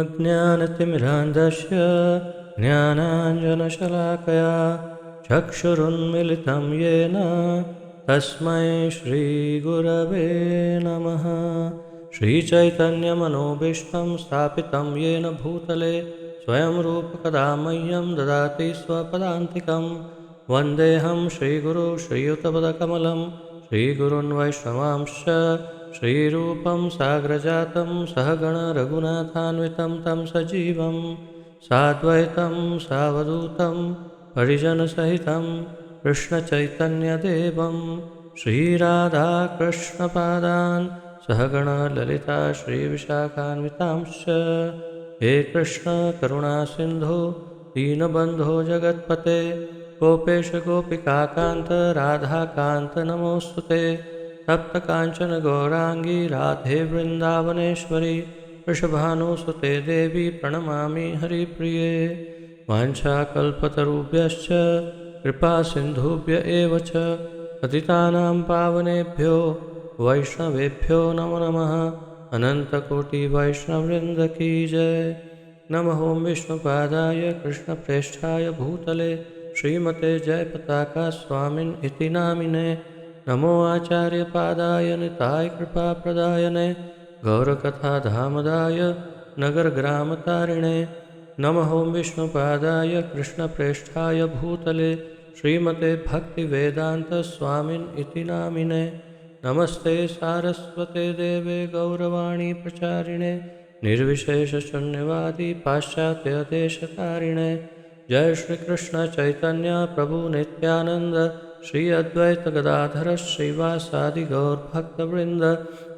अज्ञानतिमिरान्धस्य ज्ञानाञ्जनशलाकया चक्षुरुन्मिलितं येन तस्मै श्रीगुरवे नमः। श्रीचैतन्यमनोभीष्टं स्थापितं येन भूतले स्वयं रूपकदा मह्यं ददाति स्वपदान्तिकं। वन्देऽहं श्रीगुरो श्रीयुतपदकमलं श्रीगुरून् वैष्णवांश्च श्रीरूपं साग्रजातं सहगण रघुनाथान्वितं तं सजीवं साद्वैतं सावधूतं परिजनसहितं कृष्णचैतन्यदेवं श्रीराधाकृष्णपादान् सहगण ललिता श्रीविशाखान्वितांश्च। हे कृष्ण करुणा सिन्धो दीनबन्धो जगत्पते गोपेश गोपिकान्त राधाकान्त नमोऽस्तुते। तप्त कांचन गौरांगी राधे वृंदावनेश्वरी वृषभानुसुते देवी प्रणमामि हरिप्रिये। वाञ्छाकल्पतरुभ्यश्च कृपा सिन्धुभ्य एव च पतितानां पावनेभ्यो वैष्णवेभ्यो नमो नमः। अनन्तकोटिवैष्णववृन्द की जय। नमः ओं विष्णुपादाय कृष्णप्रेष्ठाय भूतले श्रीमते जयपताका स्वामिन् इति नामिने। नमो आचार्यपादाय निताय कृपाप्रदायने गौरकथाधामदाय नगरग्रामतारिणे। नमः ओं विष्णुपादाय कृष्णप्रेष्ठाय भूतले श्रीमते भक्तिवेदान्तस्वामिन् इति नामिने। नमस्ते सारस्वते देवे गौरवाणी प्रचारिणे निर्विशेषशून्यवादी पाश्चात्यदेशतारिणे। जय श्री कृष्ण चैतन्य प्रभु नित्यानंद श्री अद्वैत गदाधर श्रीवासादि गौर भक्तवृंद।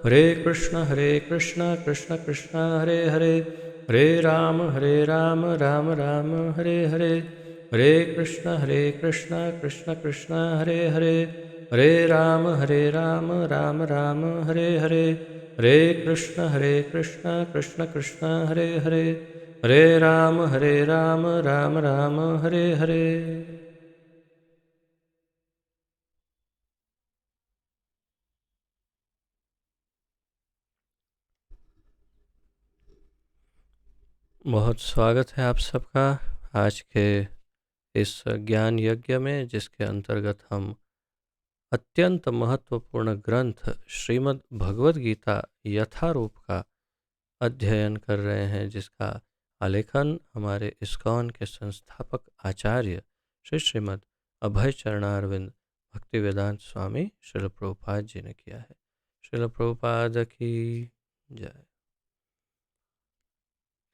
हरे कृष्ण कृष्ण कृष्ण हरे हरे हरे राम राम राम हरे हरे। हरे कृष्ण कृष्ण कृष्ण हरे हरे हरे राम राम राम हरे हरे। हरे कृष्ण कृष्ण कृष्ण हरे हरे हरे राम राम राम हरे हरे। बहुत स्वागत है आप सबका आज के इस ज्ञान यज्ञ में, जिसके अंतर्गत हम अत्यंत महत्वपूर्ण ग्रंथ श्रीमद् भगवद गीता यथारूप का अध्ययन कर रहे हैं, जिसका आलेखन हमारे इस्कॉन के संस्थापक आचार्य श्रीमद् अभय चरणारविंद भक्तिवेदांत स्वामी श्रील प्रभुपाद जी ने किया है। श्रील प्रभुपाद की जय।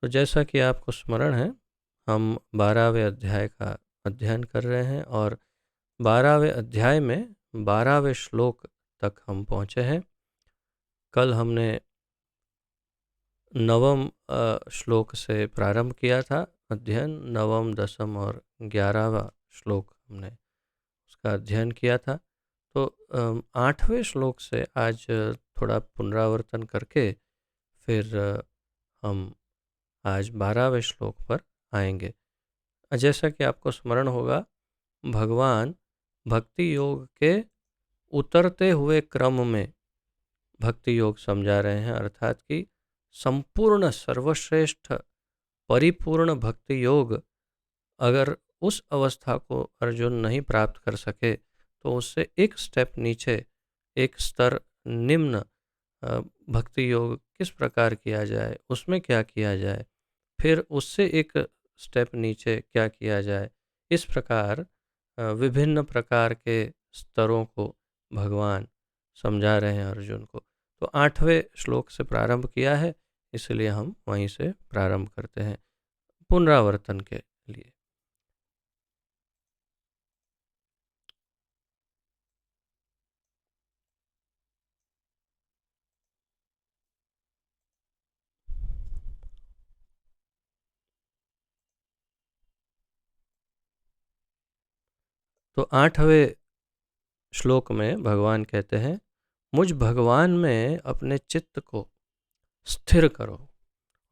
तो जैसा कि आपको स्मरण है, हम 12वें अध्याय का अध्ययन कर रहे हैं और 12वें अध्याय में 12वें श्लोक तक हम पहुँचे हैं। कल हमने 9वें श्लोक से प्रारंभ किया था अध्ययन। 9वें, 10वें और 11वां श्लोक हमने उसका अध्ययन किया था। तो 8वें श्लोक से आज थोड़ा पुनरावर्तन करके फिर हम आज 12वें श्लोक पर आएंगे। जैसा कि आपको स्मरण होगा, भगवान भक्ति योग के उतरते हुए क्रम में भक्ति योग समझा रहे हैं, अर्थात कि संपूर्ण सर्वश्रेष्ठ परिपूर्ण भक्ति योग अगर उस अवस्था को अर्जुन नहीं प्राप्त कर सके तो उससे एक स्टेप नीचे, एक स्तर निम्न भक्ति योग किस प्रकार किया जाए, उसमें क्या किया जाए, फिर उससे एक स्टेप नीचे क्या किया जाए, इस प्रकार विभिन्न प्रकार के स्तरों को भगवान समझा रहे हैं अर्जुन को। तो 8वें श्लोक से प्रारंभ किया है, इसलिए हम वहीं से प्रारंभ करते हैं पुनरावर्तन के लिए। तो 8वें श्लोक में भगवान कहते हैं, मुझ भगवान में अपने चित्त को स्थिर करो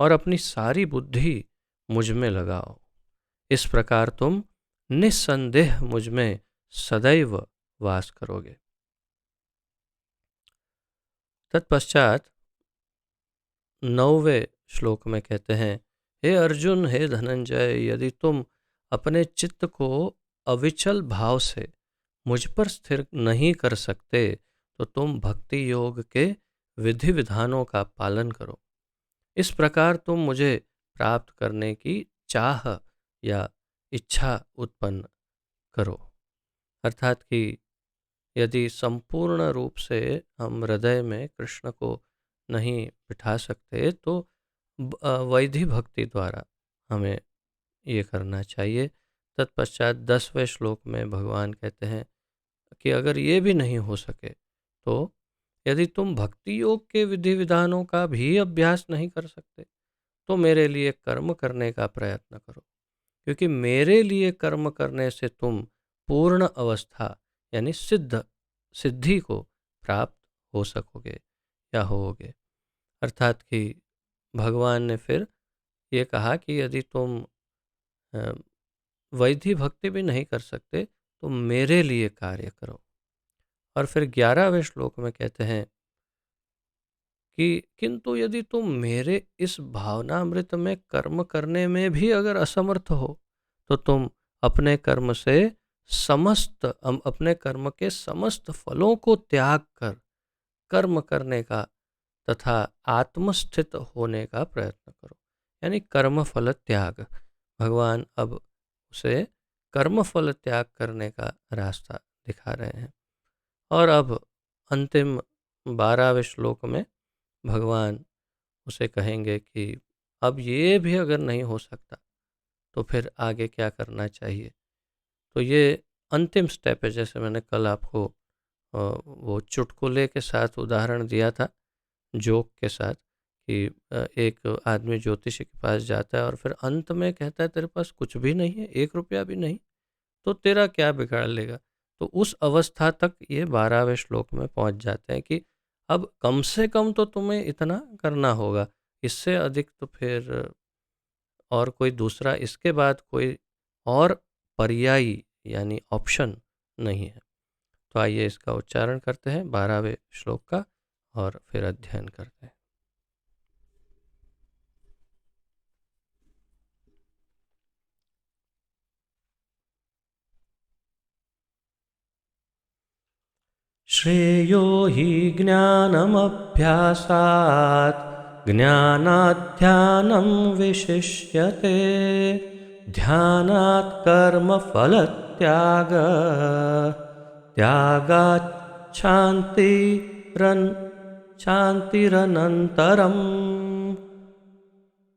और अपनी सारी बुद्धि मुझ में लगाओ। इस प्रकार तुम निस्संदेह मुझ में सदैव वास करोगे। तत्पश्चात 9वें श्लोक में कहते हैं, हे अर्जुन, हे धनंजय, यदि तुम अपने चित्त को अविचल भाव से मुझ पर स्थिर नहीं कर सकते तो तुम भक्ति योग के विधि विधानों का पालन करो। इस प्रकार तुम मुझे प्राप्त करने की चाह या इच्छा उत्पन्न करो। अर्थात कि यदि संपूर्ण रूप से हम हृदय में कृष्ण को नहीं बिठा सकते तो वैधि भक्ति द्वारा हमें ये करना चाहिए। तत्पश्चात 10वें श्लोक में भगवान कहते हैं कि अगर ये भी नहीं हो सके तो यदि तुम भक्ति योग के विधि विधानों का भी अभ्यास नहीं कर सकते तो मेरे लिए कर्म करने का प्रयत्न करो, क्योंकि मेरे लिए कर्म करने से तुम पूर्ण अवस्था यानी सिद्धि को प्राप्त हो सकोगे या होगे। अर्थात कि भगवान ने फिर ये कहा कि यदि तुम वैधि भक्ति भी नहीं कर सकते तो मेरे लिए कार्य करो। और फिर 11वें श्लोक में कहते हैं कि किंतु यदि तुम मेरे इस भावनामृत में कर्म करने में भी अगर असमर्थ हो तो तुम अपने कर्म से अपने कर्म के समस्त फलों को त्याग कर कर्म करने का तथा आत्मस्थित होने का प्रयत्न करो। यानी कर्म फल त्याग, भगवान अब उसे कर्म फल त्याग करने का रास्ता दिखा रहे हैं। और अब अंतिम 12वें श्लोक में भगवान उसे कहेंगे कि अब ये भी अगर नहीं हो सकता तो फिर आगे क्या करना चाहिए। तो ये अंतिम स्टेप है। जैसे मैंने कल आपको वो चुटकुले के साथ उदाहरण दिया था, जोक के साथ, कि एक आदमी ज्योतिषी के पास जाता है और फिर अंत में कहता है तेरे पास कुछ भी नहीं है, 1 रुपया भी नहीं, तो तेरा क्या बिगाड़ लेगा। तो उस अवस्था तक ये 12वें श्लोक में पहुंच जाते हैं कि अब कम से कम तो तुम्हें इतना करना होगा, इससे अधिक तो फिर और कोई दूसरा इसके बाद कोई और पर्यायी यानी ऑप्शन नहीं है। तो आइए इसका उच्चारण करते हैं 12वें श्लोक का और फिर अध्ययन करते हैं। श्रेयो हि ज्ञानमभ्यासात् ज्ञानाध्यानं विशिष्यते ध्यानात् कर्मफलत्याग त्यागात् शान्तिरनन्तरम्।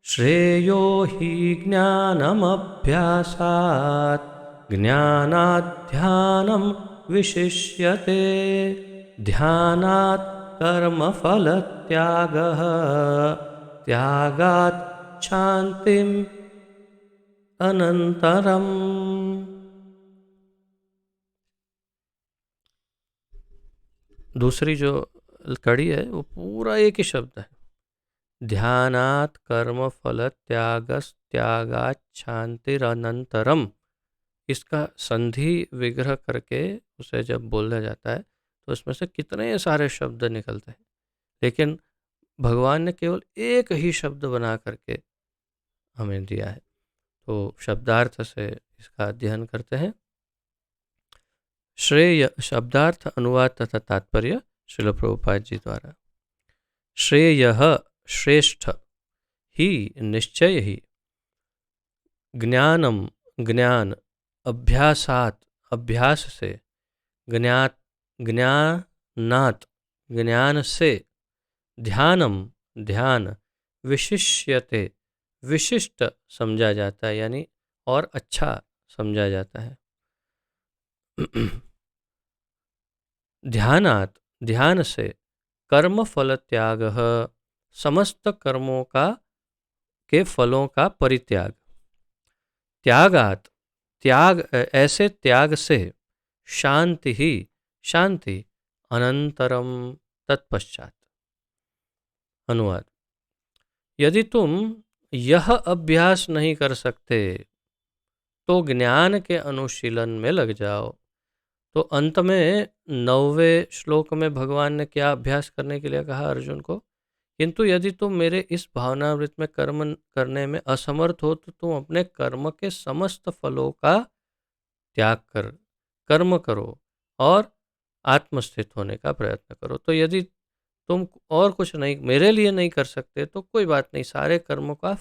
श्रेयो हि ज्ञानमभ्यासात् ज्ञानाध्यानं विशिष्यते ध्यानात् कर्मफलत्यागः त्यागात् शान्तिम् अनन्तरम्। दूसरी जो कड़ी है वो पूरा एक ही शब्द है, ध्यानात् कर्म फल त्यागात् शांतिरनंतरम। इसका संधि विग्रह करके उसे जब बोला जाता है तो उसमें से कितने सारे शब्द निकलते हैं, लेकिन भगवान ने केवल एक ही शब्द बना करके हमें दिया है। तो शब्दार्थ से इसका अध्ययन करते हैं। श्रेय शब्दार्थ अनुवाद तथा तात्पर्य श्रील प्रभुपाद जी द्वारा। श्रेयः श्रेष्ठ, ही निश्चय ही, ज्ञानम ज्ञान, अभ्यासात अभ्यास से, ज्ञानात ज्ञान से, ध्यानम ध्यान, विशिष्यते विशिष्ट समझा जाता है यानी और अच्छा समझा जाता है। ध्यानात ध्यान से, कर्म फल त्याग, समस्त कर्मों का के फलों का परित्याग, त्यागात त्याग ऐसे त्याग से, शांति ही शांति, अनंतरम तत्पश्चात। अनुवाद, यदि तुम यह अभ्यास नहीं कर सकते तो ज्ञान के अनुशीलन में लग जाओ। तो अंत में 9वें श्लोक में भगवान ने क्या अभ्यास करने के लिए कहा अर्जुन को किंतु यदि तुम मेरे इस भावनामृत में कर्म करने में असमर्थ हो तो तुम अपने कर्म के समस्त फलों का त्याग कर कर्म करो और आत्मस्थित होने का प्रयत्न करो। तो यदि तुम और कुछ नहीं मेरे लिए नहीं कर सकते तो कोई बात नहीं, सारे कर्मों का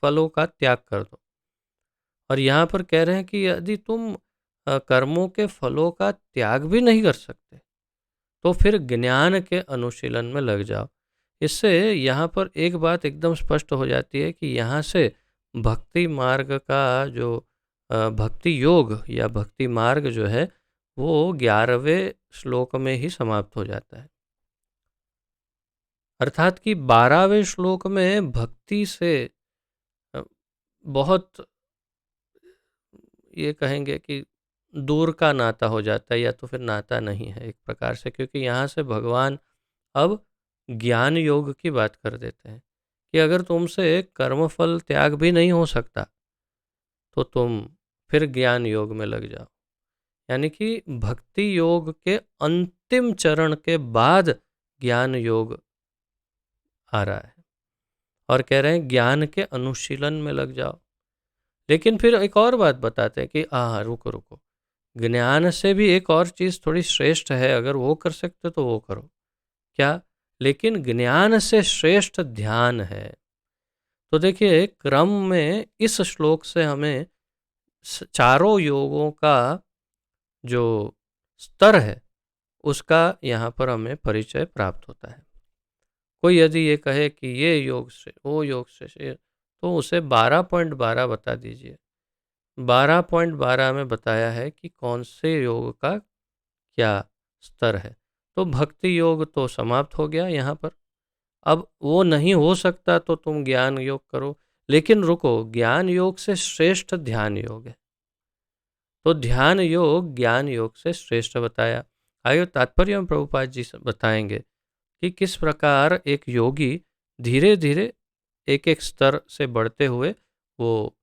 फलों का त्याग कर दो। और यहाँ पर कह रहे हैं कि यदि तुम कर्मों के फलों का त्याग भी नहीं कर सकते तो फिर ज्ञान के अनुशीलन में लग जाओ। इससे यहाँ पर एक बात एकदम स्पष्ट हो जाती है कि यहाँ से भक्ति मार्ग का जो भक्ति योग या भक्ति मार्ग जो है वो 11वें श्लोक में ही समाप्त हो जाता है। अर्थात कि 12वें श्लोक में भक्ति से अ, बहुत ये कहेंगे कि दूर का नाता हो जाता है, या तो फिर नाता नहीं है एक प्रकार से, क्योंकि यहाँ से भगवान अब ज्ञान योग की बात कर देते हैं कि अगर तुमसे कर्मफल त्याग भी नहीं हो सकता तो तुम फिर ज्ञान योग में लग जाओ। यानी कि भक्ति योग के अंतिम चरण के बाद ज्ञान योग आ रहा है और कह रहे हैं ज्ञान के अनुशीलन में लग जाओ। लेकिन फिर एक और बात बताते हैं कि हाँ रुको रुको, ज्ञान से भी एक और चीज़ थोड़ी श्रेष्ठ है, अगर वो कर सकते तो वो करो। क्या? लेकिन ज्ञान से श्रेष्ठ ध्यान है। तो देखिए क्रम में इस श्लोक से हमें चारों योगों का जो स्तर है उसका यहाँ पर हमें परिचय प्राप्त होता है। कोई यदि ये कहे कि ये योग से वो योग से तो उसे 12.12 बता दीजिए। 12.12 में बताया है कि कौन से योग का क्या स्तर है। तो भक्ति योग तो समाप्त हो गया यहाँ पर। अब वो नहीं हो सकता तो तुम ज्ञान योग करो। लेकिन रुको, ज्ञान योग से श्रेष्ठ ध्यान योग है। तो ध्यान योग ज्ञान योग से श्रेष्ठ बताया। आगे तात्पर्य में प्रभुपाद जी बताएंगे कि किस प्रकार एक योगी धीरे धीरे एक एक स्तर से बढ़ते हुए वो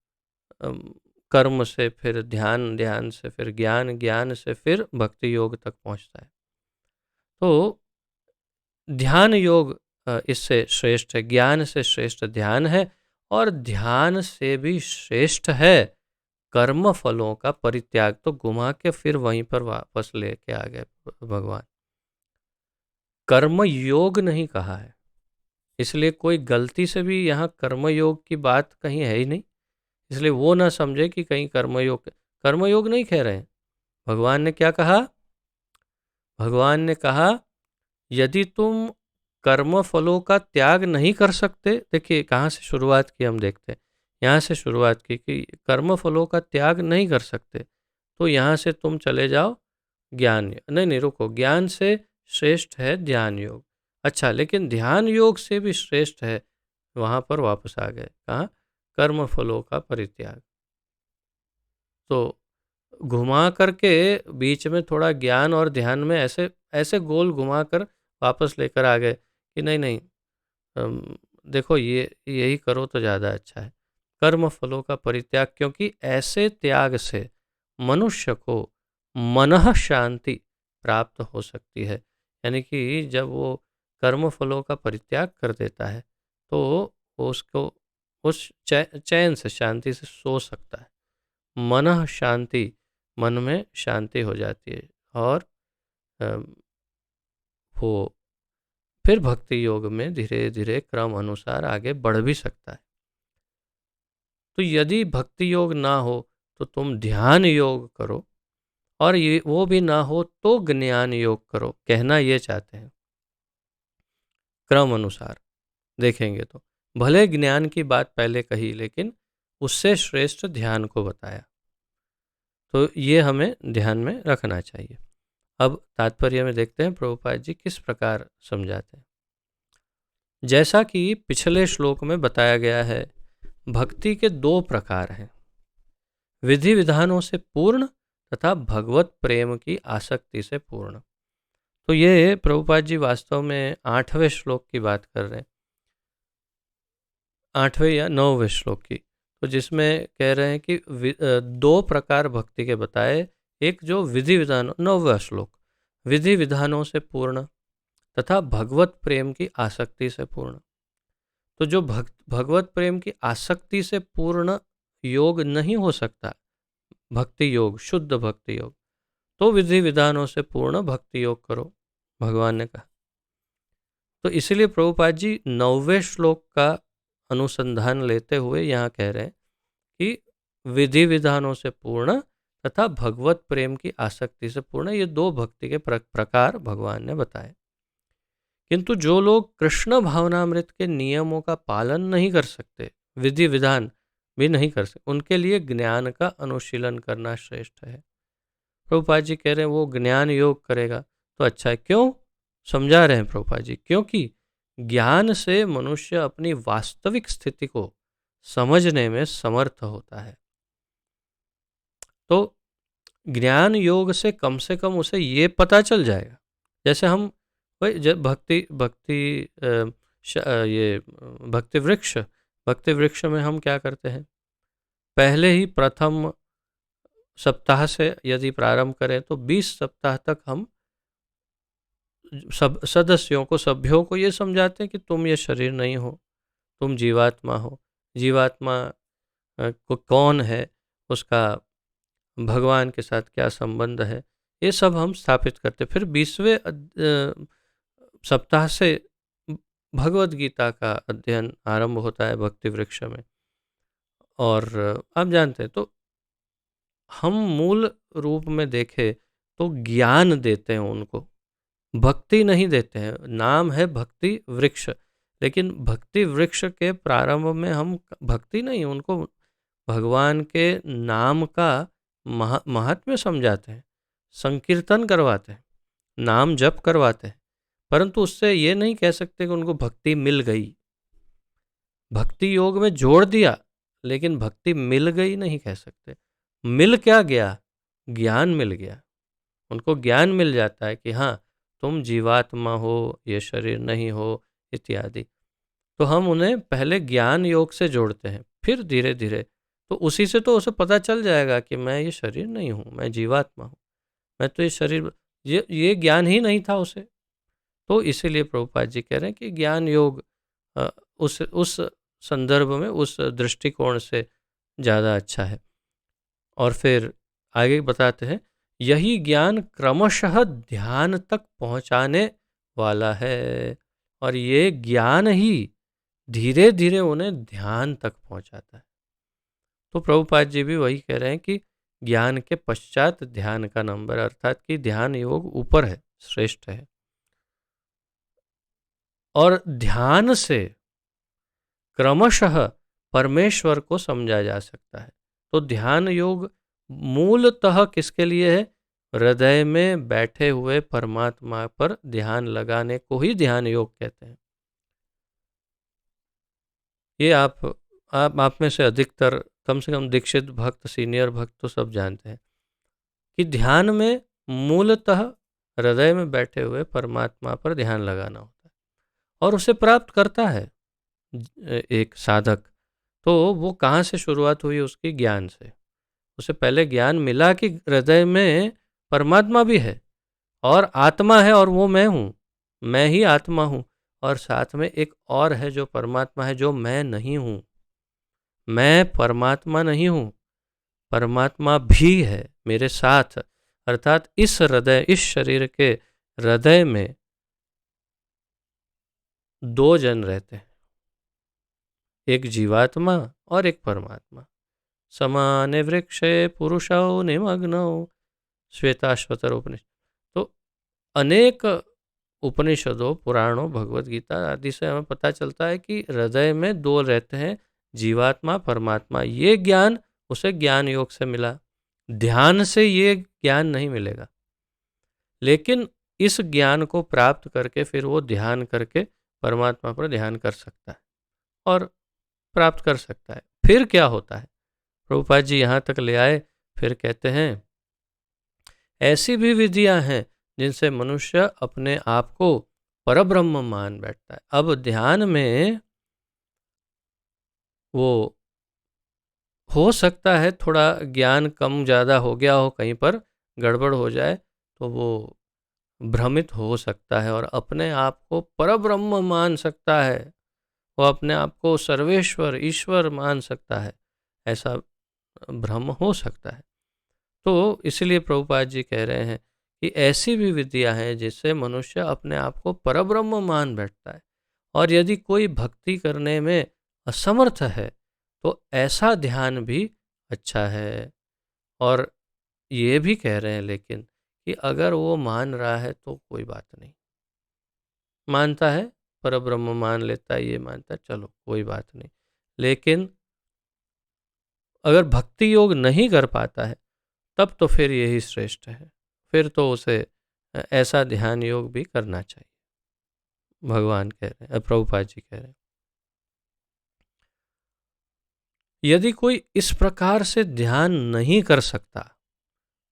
कर्म से फिर ध्यान, ध्यान से फिर ज्ञान, ज्ञान से फिर भक्ति योग तक पहुंचता है। तो ध्यान योग इससे श्रेष्ठ है, ज्ञान से श्रेष्ठ ध्यान है, और ध्यान से भी श्रेष्ठ है कर्म फलों का परित्याग। तो घुमा के फिर वहीं पर वापस लेके आ गए भगवान। कर्म योग नहीं कहा है, इसलिए कोई गलती से भी यहाँ कर्मयोग की बात कहीं है ही नहीं। इसलिए वो ना समझे कि कहीं कर्मयोग नहीं कह रहे हैं। भगवान ने क्या कहा? भगवान ने कहा यदि तुम कर्म फलों का त्याग नहीं कर सकते, देखिए कहाँ से शुरुआत की हम देखते हैं। यहाँ से शुरुआत की कि कर्म फलों का त्याग नहीं कर सकते तो यहाँ से तुम चले जाओ ज्ञान। नहीं नहीं रुको, ज्ञान से श्रेष्ठ है ध्यान योग। अच्छा, लेकिन ध्यान योग से भी श्रेष्ठ है, वहाँ पर वापस आ गए कहाँ? कर्म फलों का परित्याग। तो घुमा करके बीच में थोड़ा ज्ञान और ध्यान में ऐसे ऐसे गोल घुमा कर वापस लेकर आ गए कि नहीं नहीं, देखो ये यही करो तो ज़्यादा अच्छा है, कर्म फलों का परित्याग। क्योंकि ऐसे त्याग से मनुष्य को मनः शांति प्राप्त हो सकती है। यानी कि जब वो कर्म फलों का परित्याग कर देता है तो वो उसको उस चैन से, शांति से सो सकता है। मनः शांति, मन में शांति हो जाती है और वो फिर भक्ति योग में धीरे धीरे क्रम अनुसार आगे बढ़ भी सकता है। तो यदि भक्ति योग ना हो तो तुम ध्यान योग करो, और ये वो भी ना हो तो ज्ञान योग करो। कहना ये चाहते हैं क्रम अनुसार देखेंगे तो भले ज्ञान की बात पहले कही लेकिन उससे श्रेष्ठ ध्यान को बताया। तो ये हमें ध्यान में रखना चाहिए। अब तात्पर्य में देखते हैं प्रभुपाद जी किस प्रकार समझाते हैं। जैसा कि पिछले श्लोक में बताया गया है, भक्ति के दो प्रकार हैं, विधि विधानों से पूर्ण तथा भगवत प्रेम की आसक्ति से पूर्ण। तो ये प्रभुपाद जी वास्तव में 8वें श्लोक की बात कर रहे हैं, 8वें या 9वें श्लोक की। तो जिसमें कह रहे हैं कि दो प्रकार भक्ति के बताए। एक जो विधि विधान, 9वां श्लोक, विधि विधानों से पूर्ण तथा भगवत प्रेम की आसक्ति से पूर्ण। तो जो भगवत प्रेम की आसक्ति से पूर्ण योग नहीं हो सकता, भक्ति योग, शुद्ध भक्ति योग, तो विधि विधानों से पूर्ण भक्ति योग करो, भगवान ने कहा। तो इसलिए प्रभुपाद जी 9वें श्लोक का अनुसंधान लेते हुए यहाँ कह रहे हैं कि विधि विधानों से पूर्ण तथा भगवत प्रेम की आसक्ति से पूर्ण, ये दो भक्ति के प्रकार भगवान ने बताए। किंतु जो लोग कृष्ण भावनामृत के नियमों का पालन नहीं कर सकते, विधि विधान भी नहीं कर सकते, उनके लिए ज्ञान का अनुशीलन करना श्रेष्ठ है। प्रभुपाद जी कह रहे हैं वो ज्ञान योग करेगा तो अच्छा है। क्यों? समझा रहे हैं प्रभुपाद जी, क्योंकि ज्ञान से मनुष्य अपनी वास्तविक स्थिति को समझने में समर्थ होता है। तो ज्ञान योग से कम उसे ये पता चल जाएगा, जैसे हम भाई जब भक्ति वृक्ष में हम क्या करते हैं, पहले ही प्रथम सप्ताह से यदि प्रारंभ करें तो 20 सप्ताह तक हम सब सदस्यों को, सभ्यों को ये समझाते हैं कि तुम ये शरीर नहीं हो, तुम जीवात्मा हो। जीवात्मा को कौन है, उसका भगवान के साथ क्या संबंध है, ये सब हम स्थापित करते। फिर 20वें सप्ताह से भगवत गीता का अध्ययन आरंभ होता है भक्ति वृक्ष में। और आप जानते हैं, तो हम मूल रूप में देखें तो ज्ञान देते हैं उनको, भक्ति नहीं देते हैं। नाम है भक्ति वृक्ष, लेकिन भक्ति वृक्ष के प्रारंभ में हम भक्ति नहीं, उनको भगवान के नाम का महात्म्य समझाते हैं, संकीर्तन करवाते हैं, नाम जप करवाते हैं, परंतु उससे ये नहीं कह सकते कि उनको भक्ति मिल गई। भक्ति योग में जोड़ दिया, लेकिन भक्ति मिल गई नहीं कह सकते। मिल क्या गया? ज्ञान मिल गया। उनको ज्ञान मिल जाता है कि हाँ तुम जीवात्मा हो, ये शरीर नहीं हो, इत्यादि। तो हम उन्हें पहले ज्ञान योग से जोड़ते हैं, फिर धीरे धीरे तो उसी से तो उसे पता चल जाएगा कि मैं ये शरीर नहीं हूँ, मैं जीवात्मा हूँ, मैं तो ये शरीर, ये ज्ञान ही नहीं था उसे। तो इसीलिए प्रभुपाद जी कह रहे हैं कि ज्ञान योग उस संदर्भ में, उस दृष्टिकोण से ज़्यादा अच्छा है। और फिर आगे बताते हैं, यही ज्ञान क्रमशः ध्यान तक पहुँचाने वाला है, और ये ज्ञान ही धीरे धीरे उन्हें ध्यान तक पहुँचाता है। तो प्रभुपाद जी भी वही कह रहे हैं कि ज्ञान के पश्चात ध्यान का नंबर, अर्थात कि ध्यान योग ऊपर है, श्रेष्ठ है। और ध्यान से क्रमशः परमेश्वर को समझा जा सकता है। तो ध्यान योग मूलतः किसके लिए है? हृदय में बैठे हुए परमात्मा पर ध्यान लगाने को ही ध्यान योग कहते हैं। ये आप में से अधिकतर, कम से कम दीक्षित भक्त, सीनियर भक्त तो सब जानते हैं कि ध्यान में मूलतः हृदय में बैठे हुए परमात्मा पर ध्यान लगाना होता है, और उसे प्राप्त करता है एक साधक। तो वो कहाँ से शुरुआत हुई? उसकी ज्ञान से। उसे पहले ज्ञान मिला कि हृदय में परमात्मा भी है और आत्मा है, और वो मैं हूँ, मैं ही आत्मा हूँ, और साथ में एक और है जो परमात्मा है, जो मैं नहीं हूँ। मैं परमात्मा नहीं हूँ, परमात्मा भी है मेरे साथ। अर्थात इस हृदय, इस शरीर के हृदय में दो जन रहते हैं, एक जीवात्मा और एक परमात्मा। समाने वृक्षे पुरुषौ निमग्नौ, श्वेताश्वतर उपनिषद। तो अनेक उपनिषदों, पुराणों, भगवत गीता आदि से हमें पता चलता है कि हृदय में दो रहते हैं, जीवात्मा, परमात्मा। ये ज्ञान उसे ज्ञान योग से मिला। ध्यान से ये ज्ञान नहीं मिलेगा, लेकिन इस ज्ञान को प्राप्त करके फिर वो ध्यान करके परमात्मा पर ध्यान कर सकता है और प्राप्त कर सकता है। फिर क्या होता है? प्रभुपाद जी यहाँ तक ले आए, फिर कहते हैं ऐसी भी विधियां हैं जिनसे मनुष्य अपने आप को परब्रह्म मान बैठता है। अब ध्यान में वो हो सकता है थोड़ा ज्ञान कम ज़्यादा हो गया हो, कहीं पर गड़बड़ हो जाए, तो वो भ्रमित हो सकता है और अपने आप को परब्रह्म मान सकता है, वो अपने आप को सर्वेश्वर ईश्वर मान सकता है, ऐसा भ्रम हो सकता है। तो इसलिए प्रभुपाद जी कह रहे हैं कि ऐसी भी विद्या है जिससे मनुष्य अपने आप को परब्रह्म मान बैठता है। और यदि कोई भक्ति करने में असमर्थ है तो ऐसा ध्यान भी अच्छा है। और ये भी कह रहे हैं लेकिन कि अगर वो मान रहा है तो कोई बात नहीं, मानता है परब्रह्म मान लेता है, ये मानता है, चलो कोई बात नहीं। लेकिन अगर भक्ति योग नहीं कर पाता है तब तो फिर यही श्रेष्ठ है, फिर तो उसे ऐसा ध्यान योग भी करना चाहिए, भगवान कह रहे हैं, प्रभुपाद जी कह रहे हैं। यदि कोई इस प्रकार से ध्यान नहीं कर सकता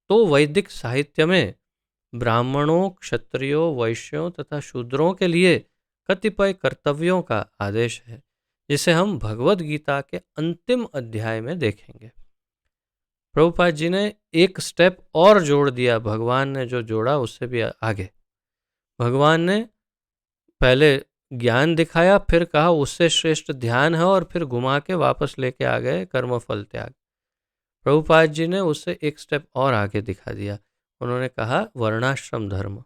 तो वैदिक साहित्य में ब्राह्मणों, क्षत्रियों, वैश्यों तथा शूद्रों के लिए कतिपय कर्तव्यों का आदेश है, जिसे हम भगवत गीता के अंतिम अध्याय में देखेंगे। प्रभुपाद जी ने एक स्टेप और जोड़ दिया, भगवान ने जो जोड़ा उससे भी आगे। भगवान ने पहले ज्ञान दिखाया, फिर कहा उससे श्रेष्ठ ध्यान है, और फिर घुमा के वापस लेके आ गए कर्मफल त्याग। प्रभुपाद जी ने उससे एक स्टेप और आगे दिखा दिया। उन्होंने कहा वर्णाश्रम धर्म।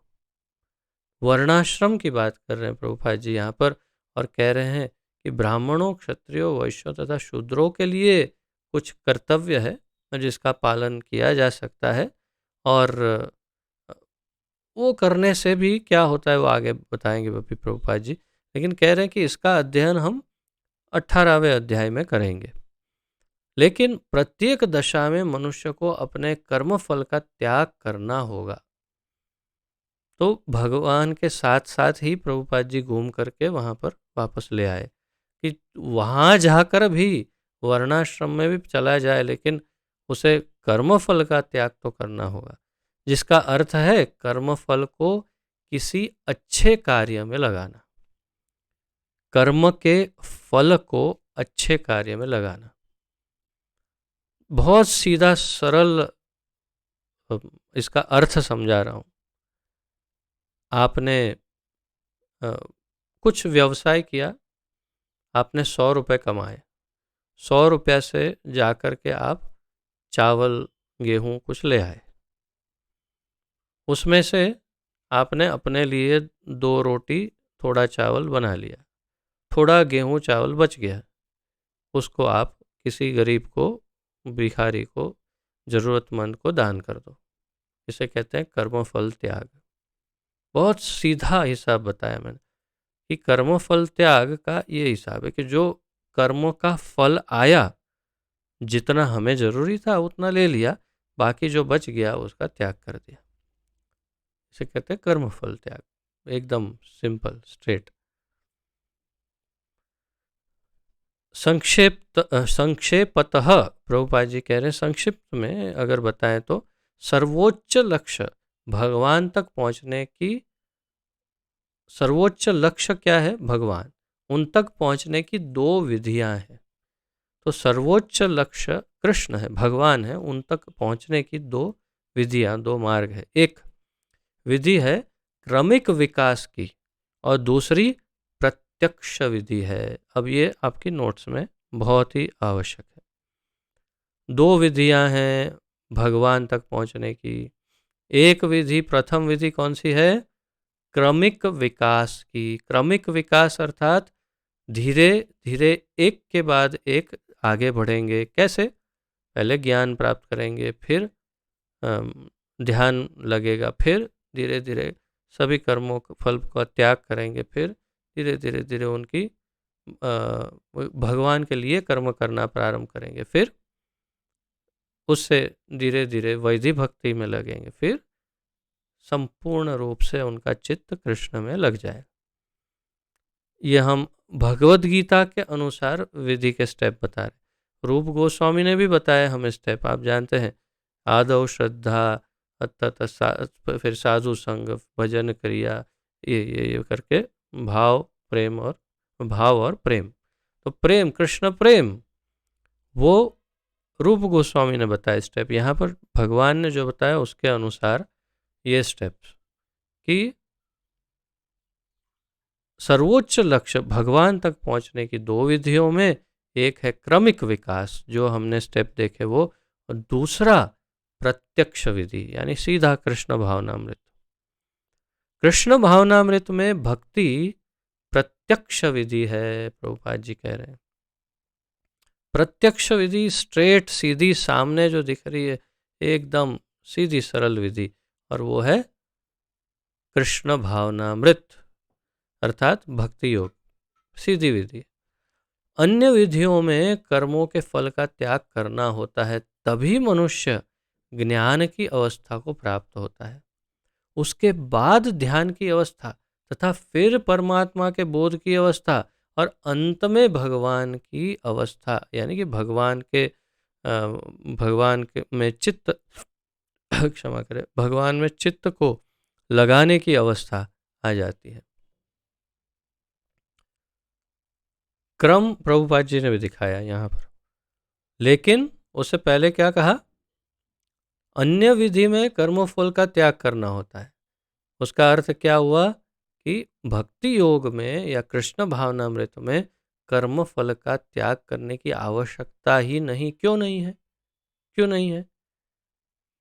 वर्णाश्रम की बात कर रहे हैं प्रभुपाद जी यहाँ पर, और कह रहे हैं कि ब्राह्मणों, क्षत्रियों, वैश्यों तथा शूद्रों के लिए कुछ कर्तव्य है जिसका पालन किया जा सकता है, और वो करने से भी क्या होता है वो आगे बताएंगे अभी प्रभुपाद जी। लेकिन कह रहे हैं कि इसका अध्ययन हम 18वें अध्याय में करेंगे। लेकिन प्रत्येक दशा में मनुष्य को अपने कर्म फल का त्याग करना होगा। तो भगवान के साथ साथ ही प्रभुपाद जी घूम करके वहाँ पर वापस ले आए कि वहाँ जाकर भी वर्णाश्रम में भी चला जाए, लेकिन उसे कर्मफल का त्याग तो करना होगा, जिसका अर्थ है कर्मफल को किसी अच्छे कार्य में लगाना, कर्म के फल को अच्छे कार्य में लगाना। बहुत सीधा सरल इसका अर्थ समझा रहा हूँ। आपने कुछ व्यवसाय किया, आपने 100 रुपये कमाए, 100 रुपये से जाकर के आप चावल, गेहूँ कुछ ले आए। उसमें से आपने अपने लिए 2 रोटी, थोड़ा चावल बना लिया, थोड़ा गेहूँ चावल बच गया, उसको आप किसी गरीब को, भिखारी को, ज़रूरतमंद को दान कर दो। इसे कहते हैं कर्मफल त्याग। बहुत सीधा हिसाब बताया मैंने कि कर्मफल त्याग का ये हिसाब है कि जो कर्मों का फल आया, जितना हमें जरूरी था उतना ले लिया, बाकी जो बच गया उसका त्याग कर दिया। इसे कहते हैं कर्मफल त्याग, एकदम सिंपल स्ट्रेट। संक्षेपतः प्रभुपाद जी कह रहे हैं, संक्षिप्त में अगर बताएं तो सर्वोच्च लक्ष्य भगवान तक पहुंचने की, सर्वोच्च लक्ष्य क्या है? भगवान। उन तक पहुंचने की 2 विधियां हैं। तो सर्वोच्च लक्ष्य कृष्ण है, भगवान है, उन तक पहुंचने की 2 विधियां, 2 मार्ग है। एक विधि है क्रमिक विकास की और दूसरी प्रत्यक्ष विधि है। अब ये आपकी नोट्स में बहुत ही आवश्यक है। 2 विधियां हैं भगवान तक पहुंचने की। एक विधि, प्रथम विधि कौन सी है? क्रमिक विकास की। क्रमिक विकास अर्थात धीरे धीरे एक के बाद एक आगे बढ़ेंगे। कैसे? पहले ज्ञान प्राप्त करेंगे, फिर ध्यान लगेगा, फिर धीरे धीरे सभी कर्मों फल का त्याग करेंगे, फिर धीरे धीरे धीरे उनकी भगवान के लिए कर्म करना प्रारंभ करेंगे, फिर उससे धीरे धीरे वैदिक भक्ति में लगेंगे, फिर संपूर्ण रूप से उनका चित्त कृष्ण में लग जाए। ये हम भगवत गीता के अनुसार विधि के स्टेप बता रहे। रूप गोस्वामी ने भी बताया हमें स्टेप, आप जानते हैं, आदौ श्रद्धा, फिर साधु संग, भजन क्रिया, ये करके भाव और प्रेम। तो प्रेम, कृष्ण प्रेम, वो रूप गोस्वामी ने बताया स्टेप। यहाँ पर भगवान ने जो बताया उसके अनुसार ये स्टेप्स, कि सर्वोच्च लक्ष्य भगवान तक पहुंचने की दो विधियों में एक है क्रमिक विकास, जो हमने स्टेप देखे वो, और दूसरा प्रत्यक्ष विधि यानी सीधा कृष्ण भावनामृत। कृष्ण भावनामृत में भक्ति प्रत्यक्ष विधि है, प्रभुपाद जी कह रहे हैं। प्रत्यक्ष विधि स्ट्रेट सीधी सामने जो दिख रही है, एकदम सीधी सरल विधि, और वो है कृष्ण भावनामृत अर्थात भक्ति योग, सीधी विधि। अन्य विधियों में कर्मों के फल का त्याग करना होता है, तभी मनुष्य ज्ञान की अवस्था को प्राप्त होता है। उसके बाद ध्यान की अवस्था तथा फिर परमात्मा के बोध की अवस्था और अंत में भगवान की अवस्था, यानी कि भगवान के में चित्त क्षमा करें, भगवान में चित्त को लगाने की अवस्था आ जाती है। क्रम प्रभुपाद जी ने भी दिखाया यहाँ पर, लेकिन उससे पहले क्या कहा, अन्य विधि में कर्मफल का त्याग करना होता है। उसका अर्थ क्या हुआ कि भक्ति योग में या कृष्ण भावनामृत में कर्म फल का त्याग करने की आवश्यकता ही नहीं। क्यों नहीं है? क्यों नहीं है?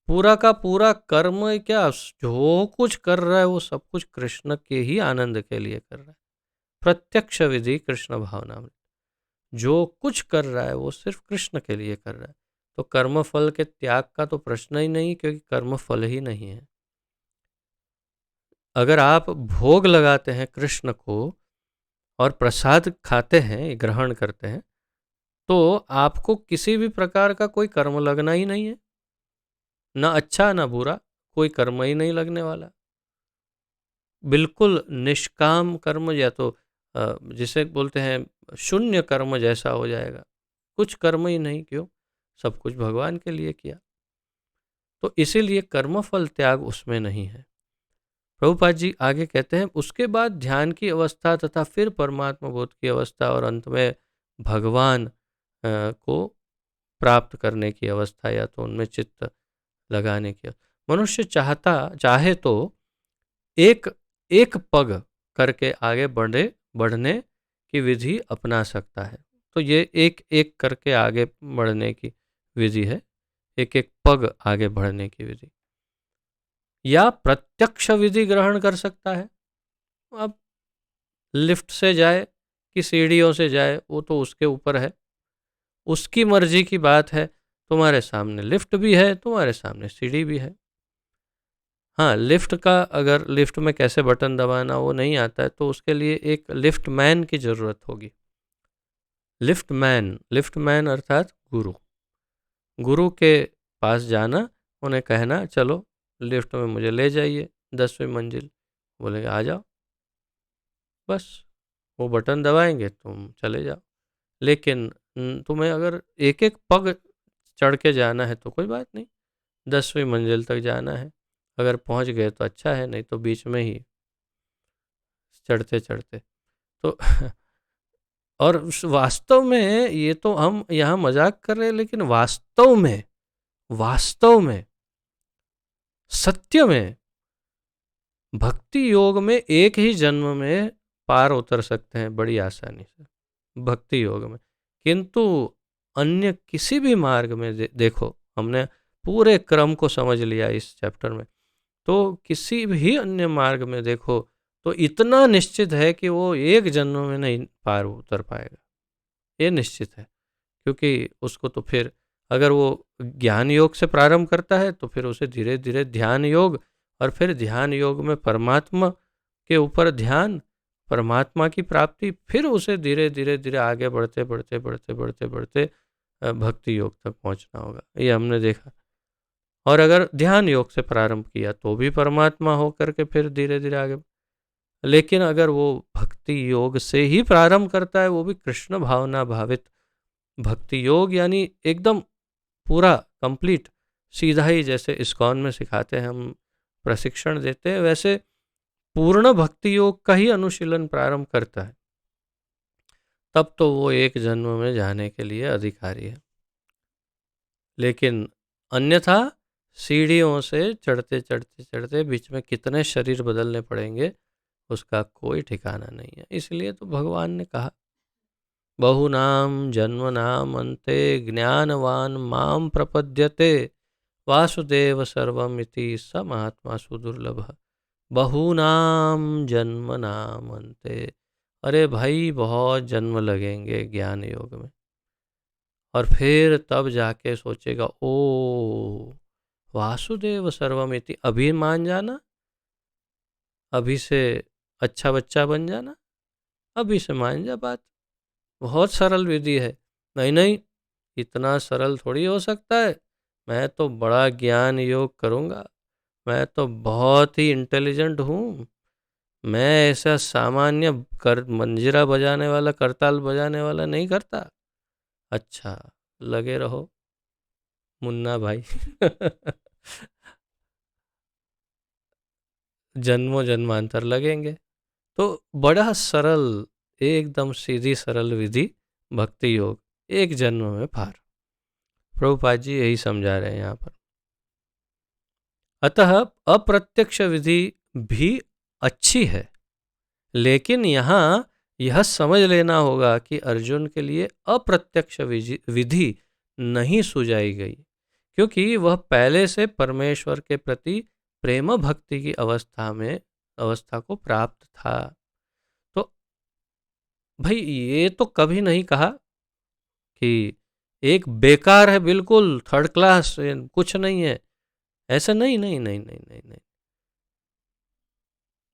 पूरा का पूरा कर्म क्या, जो कुछ कर रहा है वो सब कुछ कृष्ण के ही आनंद के लिए कर रहा है। प्रत्यक्ष विधि कृष्ण भावनामृत, जो कुछ कर रहा है वो सिर्फ कृष्ण के लिए कर रहा है। तो कर्म फल के त्याग का तो प्रश्न ही नहीं, क्योंकि कर्म फल ही नहीं है। अगर आप भोग लगाते हैं कृष्ण को और प्रसाद खाते हैं, ग्रहण करते हैं, तो आपको किसी भी प्रकार का कोई कर्म लगना ही नहीं है, ना अच्छा ना बुरा, कोई कर्म ही नहीं लगने वाला। बिल्कुल निष्काम कर्म, या तो जिसे बोलते हैं शून्य कर्म जैसा हो जाएगा, कुछ कर्म ही नहीं। क्यों? सब कुछ भगवान के लिए किया, तो इसीलिए कर्मफल त्याग उसमें नहीं है। प्रभुपाद जी आगे कहते हैं, उसके बाद ध्यान की अवस्था तथा फिर परमात्मा बोध की अवस्था और अंत में भगवान को प्राप्त करने की अवस्था, या तो उनमें चित्त लगाने की। मनुष्य चाहे तो एक एक पग करके आगे बढ़ने की विधि अपना सकता है। तो ये एक एक करके आगे बढ़ने की विधि है, एक एक पग आगे बढ़ने की विधि। या प्रत्यक्ष विधि ग्रहण कर सकता है। अब लिफ्ट से जाए कि सीढ़ियों से जाए, वो तो उसके ऊपर है, उसकी मर्जी की बात है। तुम्हारे सामने लिफ्ट भी है, तुम्हारे सामने सीढ़ी भी है। हाँ, लिफ्ट का अगर लिफ्ट में कैसे बटन दबाना वो नहीं आता है, तो उसके लिए एक लिफ्ट मैन की ज़रूरत होगी। लिफ्ट मैन अर्थात गुरु। गुरु के पास जाना, उन्हें कहना चलो लिफ्ट में मुझे ले जाइए 10वीं मंजिल, बोलेंगे आ जाओ, बस वो बटन दबाएंगे, तुम चले जाओ। लेकिन तुम्हें अगर एक एक पग चढ़ के जाना है तो कोई बात नहीं, 10वीं मंजिल तक जाना है, अगर पहुंच गए तो अच्छा है, नहीं तो बीच में ही चढ़ते चढ़ते तो और वास्तव में ये तो हम यहाँ मजाक कर रहे हैं, लेकिन वास्तव में सत्य में भक्ति योग में एक ही जन्म में पार उतर सकते हैं बड़ी आसानी से, भक्ति योग में। किंतु अन्य किसी भी मार्ग में देखो, हमने पूरे क्रम को समझ लिया इस चैप्टर में, तो किसी भी अन्य मार्ग में देखो तो इतना निश्चित है कि वो एक जन्म में नहीं पार उतर पाएगा, ये निश्चित है। क्योंकि उसको तो फिर अगर वो ज्ञान योग से प्रारंभ करता है तो फिर उसे धीरे धीरे ध्यान योग, और फिर ध्यान योग में परमात्मा के ऊपर ध्यान, परमात्मा की प्राप्ति, फिर उसे धीरे धीरे धीरे आगे बढ़ते बढ़ते बढ़ते बढ़ते बढ़ते भक्ति योग तक पहुंचना होगा, ये हमने देखा। और अगर ध्यान योग से प्रारंभ किया तो भी परमात्मा होकर के फिर धीरे धीरे आगे। लेकिन अगर वो भक्ति योग से ही प्रारंभ करता है, वो भी कृष्ण भावना भावित भक्ति योग, यानी एकदम पूरा कंप्लीट सीधा ही, जैसे इस्कॉन में सिखाते हैं, हम प्रशिक्षण देते हैं, वैसे पूर्ण भक्ति योग का ही अनुशीलन प्रारंभ करता है, तब तो वो एक जन्म में जाने के लिए अधिकारी है। लेकिन अन्यथा सीढ़ियों से चढ़ते चढ़ते चढ़ते बीच में कितने शरीर बदलने पड़ेंगे उसका कोई ठिकाना नहीं है। इसलिए तो भगवान ने कहा, बहुनाम जन्मनाम अन्ते ज्ञानवान माम प्रपद्यते वासुदेव सर्वमिति स महात्मा सुदुर्लभ। बहुनाम जन्मनाम अन्ते, अरे भाई बहुत जन्म लगेंगे ज्ञान योग में, और फिर तब जाके सोचेगा ओ वासुदेव सर्वमिति, अभी मान जाना, अभी से अच्छा बच्चा बन जाना, अभी से मान जा बात, बहुत सरल विधि है। नहीं नहीं, इतना सरल थोड़ी हो सकता है, मैं तो बड़ा ज्ञान योग करूँगा, मैं तो बहुत ही इंटेलिजेंट हूँ, मैं ऐसा सामान्य कर मंजीरा बजाने वाला करताल बजाने वाला नहीं करता। अच्छा, लगे रहो मुन्ना भाई जन्मों जन्मांतर लगेंगे। तो बड़ा सरल, एकदम सीधी सरल विधि भक्ति योग, एक जन्म में पार। प्रभुपाद जी यही समझा रहे हैं यहाँ पर। अतः अप्रत्यक्ष विधि भी अच्छी है, लेकिन यहाँ यह समझ लेना होगा कि अर्जुन के लिए अप्रत्यक्ष विधि नहीं सुझाई गई, क्योंकि वह पहले से परमेश्वर के प्रति प्रेम भक्ति की अवस्था को प्राप्त था। तो भाई ये तो कभी नहीं कहा कि एक बेकार है, बिल्कुल थर्ड क्लास, कुछ नहीं है, ऐसा नहीं नहीं नहीं नहीं नहीं नहीं।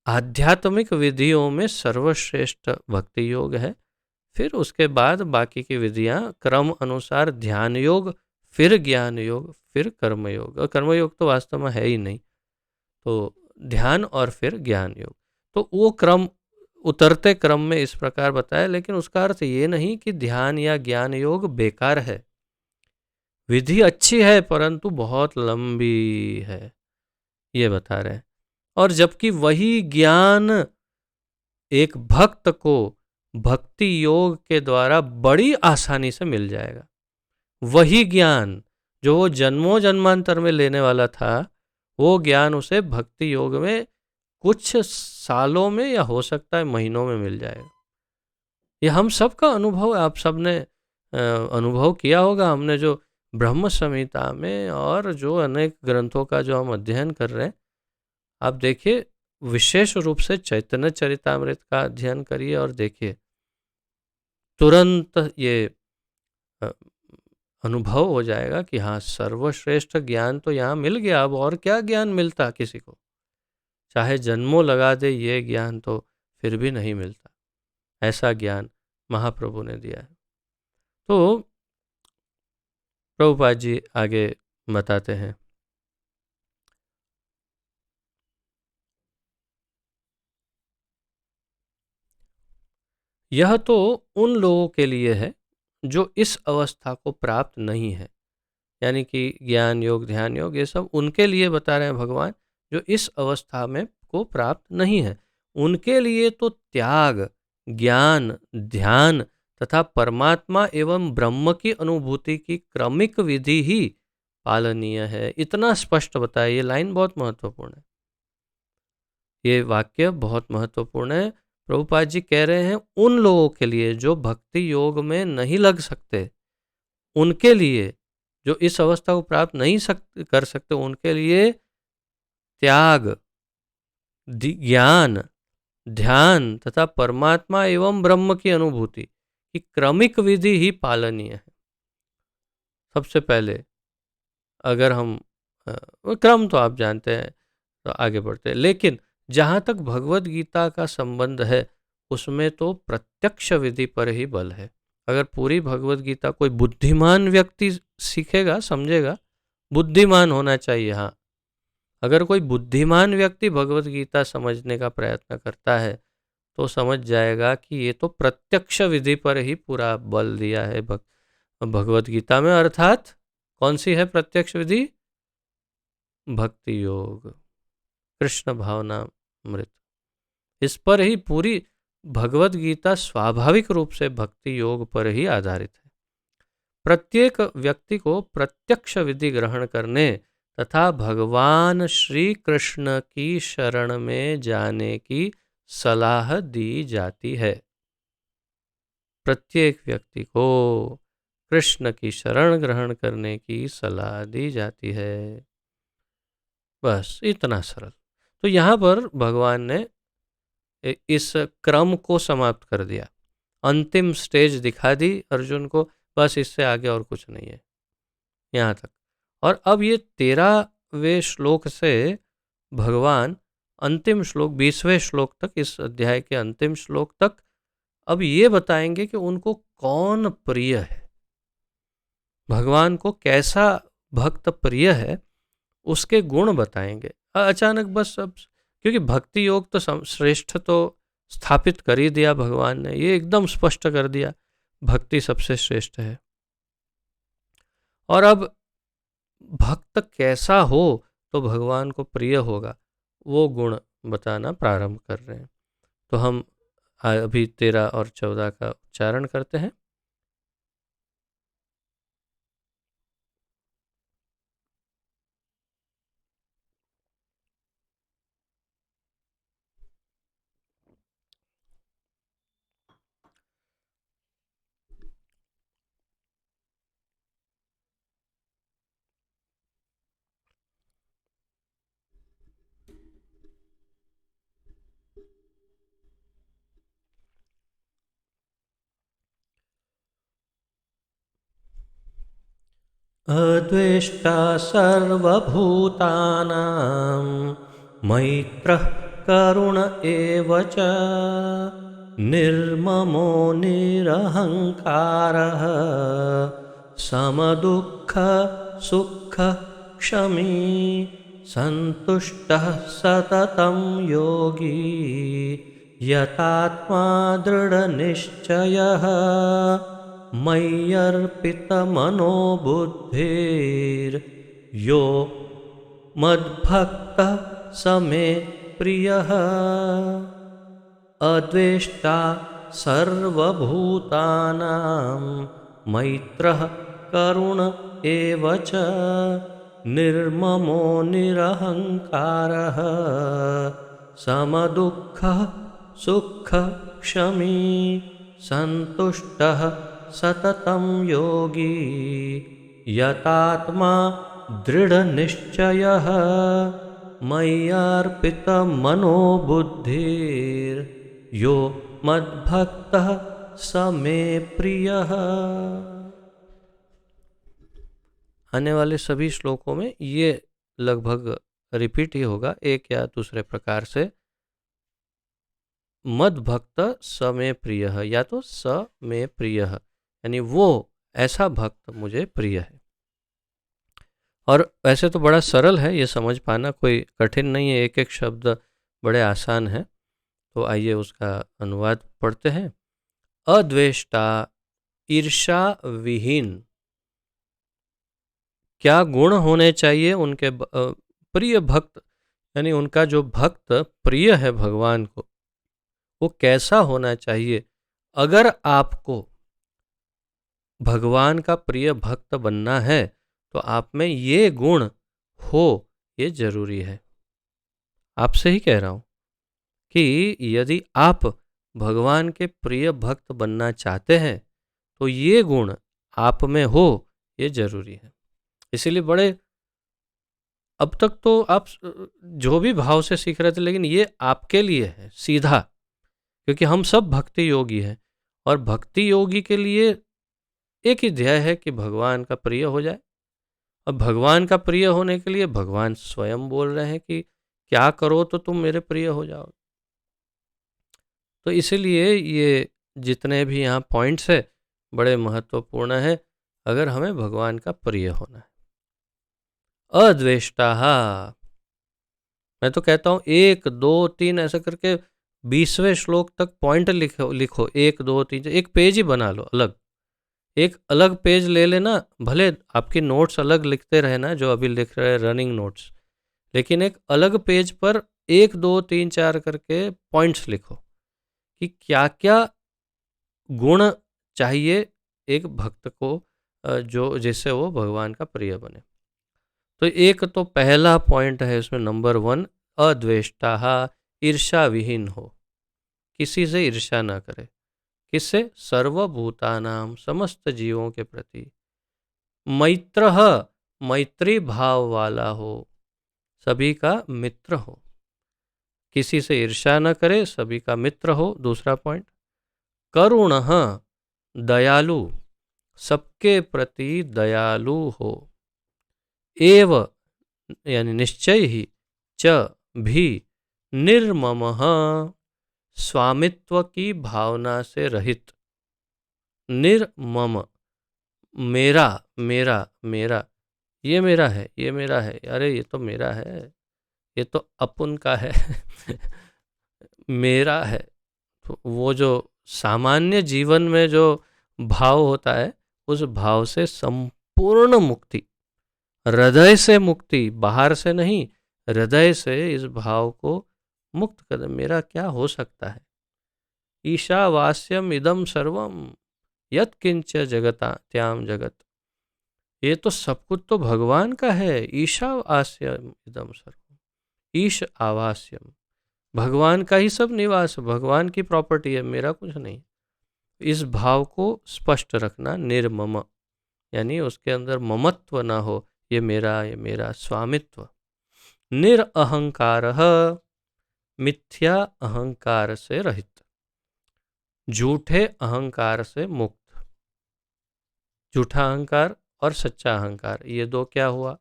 आध्यात्मिक विधियों में सर्वश्रेष्ठ भक्ति योग है, फिर उसके बाद बाकी की विधियां क्रम अनुसार ध्यान योग, फिर ज्ञान योग, फिर कर्म योग। और कर्म योग तो वास्तव में है ही नहीं, तो ध्यान और फिर ज्ञान योग। तो वो क्रम उतरते क्रम में इस प्रकार बताया, लेकिन उसका अर्थ ये नहीं कि ध्यान या ज्ञान योग बेकार है। विधि अच्छी है परंतु बहुत लंबी है, ये बता रहे हैं। और जबकि वही ज्ञान एक भक्त को भक्ति योग के द्वारा बड़ी आसानी से मिल जाएगा। वही ज्ञान जो वो जन्मों जन्मांतर में लेने वाला था, वो ज्ञान उसे भक्ति योग में कुछ सालों में या हो सकता है महीनों में मिल जाएगा। ये हम सबका अनुभव, आप सबने अनुभव किया होगा। हमने जो ब्रह्म संहिता में और जो अनेक ग्रंथों का जो हम अध्ययन कर रहे हैं, आप देखिए, विशेष रूप से चैतन्य चरितामृत का अध्ययन करिए और देखिए, तुरंत ये अनुभव हो जाएगा कि हाँ, सर्वश्रेष्ठ ज्ञान तो यहाँ मिल गया, अब और क्या ज्ञान मिलता किसी को, चाहे जन्मों लगा दे ये ज्ञान तो फिर भी नहीं मिलता। ऐसा ज्ञान महाप्रभु ने दिया है। तो प्रभुपाद जी आगे बताते हैं, यह तो उन लोगों के लिए है जो इस अवस्था को प्राप्त नहीं है, यानी कि ज्ञान योग ध्यान योग ये सब उनके लिए बता रहे हैं भगवान, जो इस अवस्था में को प्राप्त नहीं है। उनके लिए तो त्याग, ज्ञान, ध्यान तथा परमात्मा एवं ब्रह्म की अनुभूति की क्रमिक विधि ही पालनीय है। इतना स्पष्ट बताया, ये लाइन बहुत महत्वपूर्ण है, ये वाक्य बहुत महत्वपूर्ण है। प्रभुपाद जी कह रहे हैं उन लोगों के लिए जो भक्ति योग में नहीं लग सकते, उनके लिए जो इस अवस्था को प्राप्त नहीं कर सकते, उनके लिए त्याग, ज्ञान, ध्यान तथा परमात्मा एवं ब्रह्म की अनुभूति की क्रमिक विधि ही पालनीय है। सबसे पहले अगर हम क्रम तो आप जानते हैं, तो आगे बढ़ते हैं, लेकिन जहाँ तक भगवत गीता का संबंध है उसमें तो प्रत्यक्ष विधि पर ही बल है। अगर पूरी भगवत गीता कोई बुद्धिमान व्यक्ति सीखेगा, समझेगा, बुद्धिमान होना चाहिए, हाँ, अगर कोई बुद्धिमान व्यक्ति भगवत गीता समझने का प्रयत्न करता है तो समझ जाएगा कि ये तो प्रत्यक्ष विधि पर ही पूरा बल दिया है भगवत गीता में। अर्थात कौन सी है प्रत्यक्ष विधि? भक्ति योग, कृष्ण भावनामृत, इस पर ही पूरी भगवत गीता स्वाभाविक रूप से भक्ति योग पर ही आधारित है। प्रत्येक व्यक्ति को प्रत्यक्ष विधि ग्रहण करने तथा भगवान श्री कृष्ण की शरण में जाने की सलाह दी जाती है। प्रत्येक व्यक्ति को कृष्ण की शरण ग्रहण करने की सलाह दी जाती है। बस इतना सरल। तो यहाँ पर भगवान ने इस क्रम को समाप्त कर दिया, अंतिम स्टेज दिखा दी अर्जुन को, बस इससे आगे और कुछ नहीं है यहाँ तक। और अब ये 13वें श्लोक से भगवान अंतिम श्लोक 20वें श्लोक तक, इस अध्याय के अंतिम श्लोक तक अब ये बताएंगे कि उनको कौन प्रिय है, भगवान को कैसा भक्त प्रिय है, उसके गुण बताएंगे। अचानक बस अब, क्योंकि भक्ति योग तो श्रेष्ठ तो स्थापित कर ही दिया भगवान ने, ये एकदम स्पष्ट कर दिया भक्ति सबसे श्रेष्ठ है। और अब भक्त कैसा हो तो भगवान को प्रिय होगा, वो गुण बताना प्रारंभ कर रहे हैं। तो हम अभी 13 और 14 का उच्चारण करते हैं। अद्वेष्टा सर्वभूतानां मैत्रः करुण एव च निर्ममो निरहङ्कारः समदुःख सुख क्षमी सन्तुष्टः सततं योगी यतात्मा दृढनिश्चयः मय्यर्पितमनो बुद्धिर्यो मद्भक्तः स मे प्रियः। अद्वेष्टा सर्वभूतानां मैत्रः करुण एव च निर्ममो निरहङ्कारः समदुःखः सुखक्षमी सन्तुष्टः सततं योगी यतात्मा दृढनिश्चयः मय्यर्पितमनो बुद्धिर्यो मद्भक्तः स मे प्रियः। आने वाले सभी श्लोकों में ये लगभग रिपीट ही होगा, एक या दूसरे प्रकार से। मद भक्त स में प्रिय, या तो स में प्रिय, यानी वो ऐसा भक्त मुझे प्रिय है। और वैसे तो बड़ा सरल है, ये समझ पाना कोई कठिन नहीं है, एक एक शब्द बड़े आसान है। तो आइए उसका अनुवाद पढ़ते हैं। अद्वेष्टा, ईर्षा विहीन। क्या गुण होने चाहिए उनके प्रिय भक्त, यानी उनका जो भक्त प्रिय है भगवान को, वो कैसा होना चाहिए। अगर आपको भगवान का प्रिय भक्त बनना है तो आप में ये गुण हो, ये जरूरी है। आपसे ही कह रहा हूं कि यदि आप भगवान के प्रिय भक्त बनना चाहते हैं तो ये गुण आप में हो, ये जरूरी है। इसीलिए बड़े, अब तक तो आप जो भी भाव से सीख रहे थे, लेकिन ये आपके लिए है सीधा, क्योंकि हम सब भक्ति योगी हैं और भक्ति योगी के लिए एक ही ध्येय है कि भगवान का प्रिय हो जाए। अब भगवान का प्रिय होने के लिए भगवान स्वयं बोल रहे हैं कि क्या करो तो तुम मेरे प्रिय हो जाओ। तो इसीलिए ये जितने भी यहाँ पॉइंट्स है बड़े महत्वपूर्ण है अगर हमें भगवान का प्रिय होना है। अद्वेष्टा, मैं तो कहता हूं 1 2 3 ऐसा करके 20वें श्लोक तक पॉइंट लिखो 1 2 3, एक पेज ही बना लो अलग, एक अलग पेज ले लेना। भले आपकी नोट्स अलग लिखते रहना जो अभी लिख रहे हैं रनिंग नोट्स, लेकिन एक अलग पेज पर 1 2 3 4 करके पॉइंट्स लिखो कि क्या क्या गुण चाहिए एक भक्त को, जो जिससे वो भगवान का प्रिय बने। तो एक तो पहला पॉइंट है इसमें नंबर 1, अद्वेष्टा, ईर्ष्या विहीन हो, किसी से ईर्ष्या ना करे। किससे? सर्वभूतानाम, समस्त जीवों के प्रति। मैत्रः, मैत्री भाव वाला हो, सभी का मित्र हो, किसी से ईर्ष्या न करे, सभी का मित्र हो। दूसरा पॉइंट, करुणः, दयालु, सबके प्रति दयालु हो। एव, यानी निश्चय ही, च, भी, निर्ममः, स्वामित्व की भावना से रहित। निर्मम, मेरा मेरा मेरा, ये मेरा है, ये मेरा है, अरे ये तो मेरा है, ये तो अपन का है मेरा है। तो वो जो सामान्य जीवन में जो भाव होता है, उस भाव से संपूर्ण मुक्ति, हृदय से मुक्ति, बाहर से नहीं, हृदय से इस भाव को मुक्त कर। मेरा क्या हो सकता है? ईशावास्यम इदम सर्वम यत्किंच जगता त्याम जगत, ये तो सब कुछ तो भगवान का है। ईशावास्यम इदम सर्वम, ईश आवास्यम, भगवान का ही सब निवास, भगवान की प्रॉपर्टी है, मेरा कुछ नहीं। इस भाव को स्पष्ट रखना, निर्मम, यानी उसके अंदर ममत्व ना हो, ये मेरा, स्वामित्व। निरअहंकार, मिथ्या अहंकार से रहित, झूठे अहंकार से मुक्त। झूठा अहंकार और सच्चा अहंकार, ये दो क्या हुआ?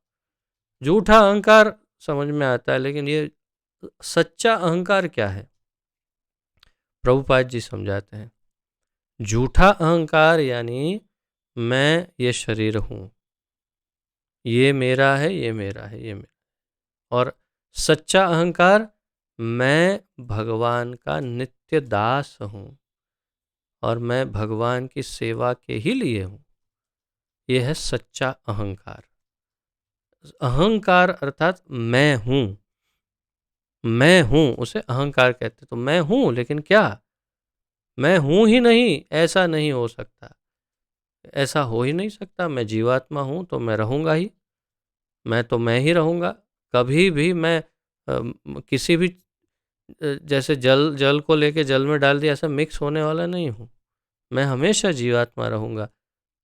झूठा अहंकार समझ में आता है, लेकिन ये सच्चा अहंकार क्या है? प्रभुपाद जी समझाते हैं, झूठा अहंकार यानी मैं ये शरीर हूँ, ये मेरा है, ये मेरा है, ये मेरा। और सच्चा अहंकार, मैं भगवान का नित्य दास हूँ और मैं भगवान की सेवा के ही लिए हूँ। ये है सच्चा अहंकार। अहंकार अर्थात मैं हूँ, मैं हूँ, उसे अहंकार कहते। तो मैं हूँ, लेकिन क्या मैं हूँ ही नहीं? ऐसा नहीं हो सकता, ऐसा हो ही नहीं सकता। मैं जीवात्मा हूँ तो मैं रहूँगा ही, मैं तो मैं ही रहूँगा। कभी भी मैं किसी भी जैसे जल जल को लेके जल में डाल दिया, ऐसा मिक्स होने वाला नहीं हूँ। मैं हमेशा जीवात्मा रहूँगा।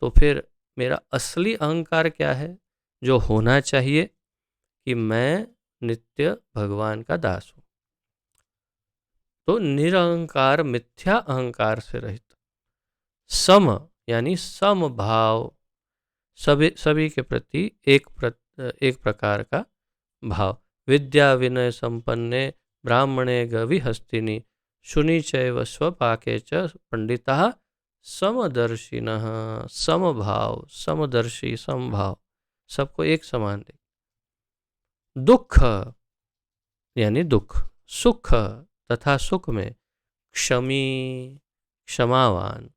तो फिर मेरा असली अहंकार क्या है जो होना चाहिए? कि मैं नित्य भगवान का दास हूँ। तो निरअहंकार, मिथ्या अहंकार से रहित, सम, यानी समभाव, सभी सभी के प्रति एक प्रकार का भाव। विद्या विनय संपन्ने ब्राह्मणे गविहस्तिनि शुनि चैव स्वपाके च पंडिताः समदर्शिनः। समभाव, समदर्शी, समभाव, सबको एक समान देख। दुख, यानी दुख, सुख तथा सुख में क्षमी, क्षमावान,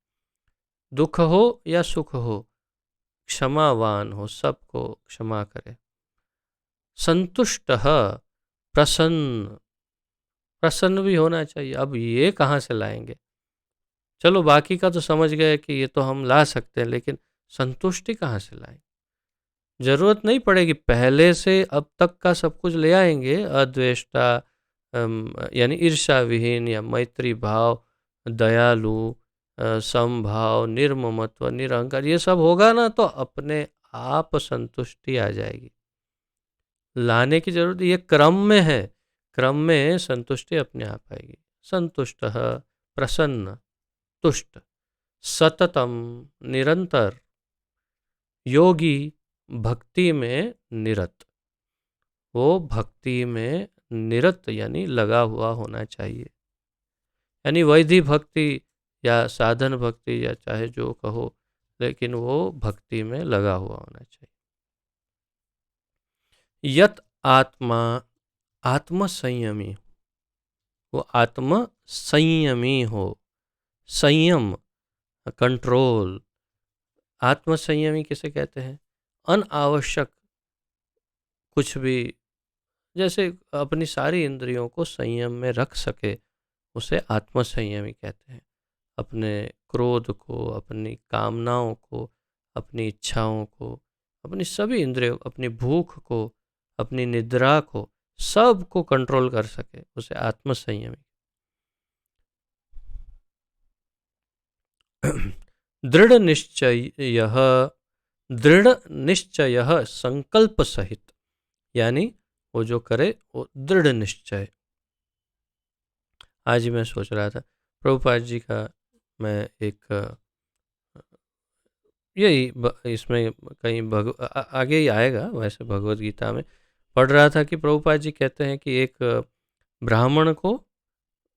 दुख हो या सुख हो, क्षमावान हो, सबको क्षमा करे। संतुष्ट, प्रसन्न, प्रसन्न भी होना चाहिए। अब ये कहाँ से लाएंगे? चलो बाकी का तो समझ गए कि ये तो हम ला सकते हैं, लेकिन संतुष्टि कहाँ से लाएंगे? जरूरत नहीं पड़ेगी, पहले से अब तक का सब कुछ ले आएंगे। अद्वेष्टा, यानी ईर्ष्या विहीन या मैत्री भाव, दयालु, समभाव, निर्ममत्व, निरहंकार, ये सब होगा ना तो अपने आप संतुष्टि आ जाएगी। लाने की जरूरत, ये क्रम में है, क्रम में संतुष्टि अपने आप आएगी। संतुष्ट, प्रसन्न, तुष्ट, सततम, निरंतर, योगी, भक्ति में निरत। वो भक्ति में निरत यानी लगा हुआ होना चाहिए। यानी वैधि भक्ति या साधन भक्ति या चाहे जो कहो, लेकिन वो भक्ति में लगा हुआ होना चाहिए। यत आत्मा, आत्म संयमी, वो आत्म संयमी हो, संयम, कंट्रोल। आत्म संयमी किसे कहते हैं? अनावश्यक कुछ भी, जैसे अपनी सारी इंद्रियों को संयम में रख सके, उसे आत्म संयमी कहते हैं। अपने क्रोध को, अपनी कामनाओं को, अपनी इच्छाओं को, अपनी सभी इंद्रियों, अपनी भूख को, अपनी निद्रा को, सब को कंट्रोल कर सके, उसे आत्मसंयमी। दृढ़ निश्चय, दृढ़ निश्चय संकल्प सहित, यानी वो जो करे वो दृढ़ निश्चय। आज ही मैं सोच रहा था प्रभुपाद जी का, मैं एक यही इसमें कहीं आगे ही आएगा, वैसे भगवत गीता में पढ़ रहा था कि प्रभुपाद जी कहते हैं कि एक ब्राह्मण को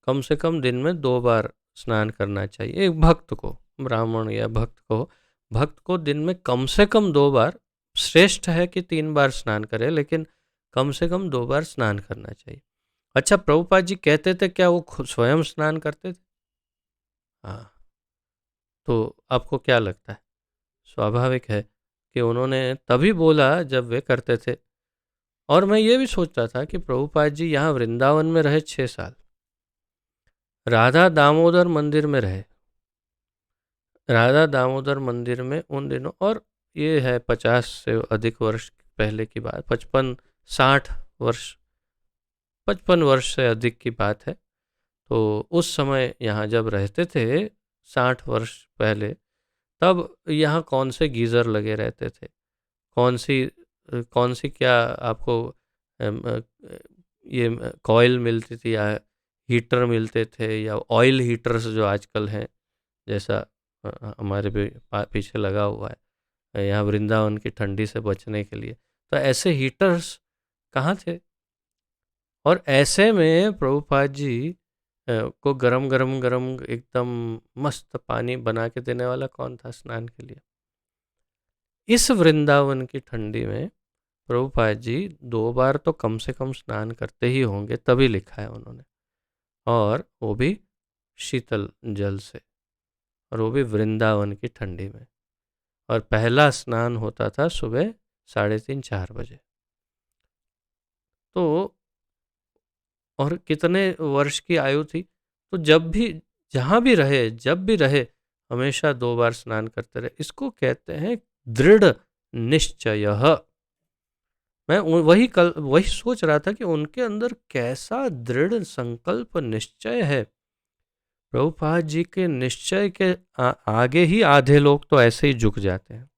कम से कम दिन में 2 बार स्नान करना चाहिए। एक भक्त को, ब्राह्मण या भक्त को दिन में कम से कम 2 बार, श्रेष्ठ है कि 3 बार स्नान करे, लेकिन कम से कम 2 बार स्नान करना चाहिए। अच्छा, प्रभुपाद जी कहते थे क्या वो खुद स्वयं स्नान करते थे? हाँ। तो आपको क्या लगता है? स्वाभाविक है कि उन्होंने तभी बोला जब वे करते थे। और मैं ये भी सोचता था कि प्रभुपाद जी यहाँ वृंदावन में रहे 6 साल, राधा दामोदर मंदिर में रहे, राधा दामोदर मंदिर में उन दिनों, और ये है 50 से अधिक वर्ष पहले की बात, 55-60 वर्ष, 55 वर्ष से अधिक की बात है। तो उस समय यहाँ जब रहते थे 60 वर्ष पहले, तब यहाँ कौन से गीज़र लगे रहते थे, कौन सी क्या आपको ये कॉयल मिलती थी, या हीटर मिलते थे, या ऑयल हीटर्स जो आजकल हैं, जैसा हमारे भी पीछे लगा हुआ है यहाँ वृंदावन की ठंडी से बचने के लिए। तो ऐसे हीटर्स कहाँ थे? और ऐसे में प्रभुपाद जी को गरम गरम गरम एकदम मस्त पानी बना के देने वाला कौन था स्नान के लिए? इस वृंदावन की ठंडी में प्रभुपाद जी 2 बार तो कम से कम स्नान करते ही होंगे, तभी लिखा है उन्होंने, और वो भी शीतल जल से, और वो भी वृंदावन की ठंडी में। और पहला स्नान होता था सुबह 3:30-4 बजे। तो और कितने वर्ष की आयु थी? तो जब भी, जहाँ भी रहे, जब भी रहे, हमेशा 2 बार स्नान करते रहे। इसको कहते हैं दृढ़ निश्चय। मैं वही सोच रहा था कि उनके अंदर कैसा दृढ़ संकल्प निश्चय है। प्रभुपाद जी के निश्चय के आगे ही आधे लोग तो ऐसे ही झुक जाते हैं।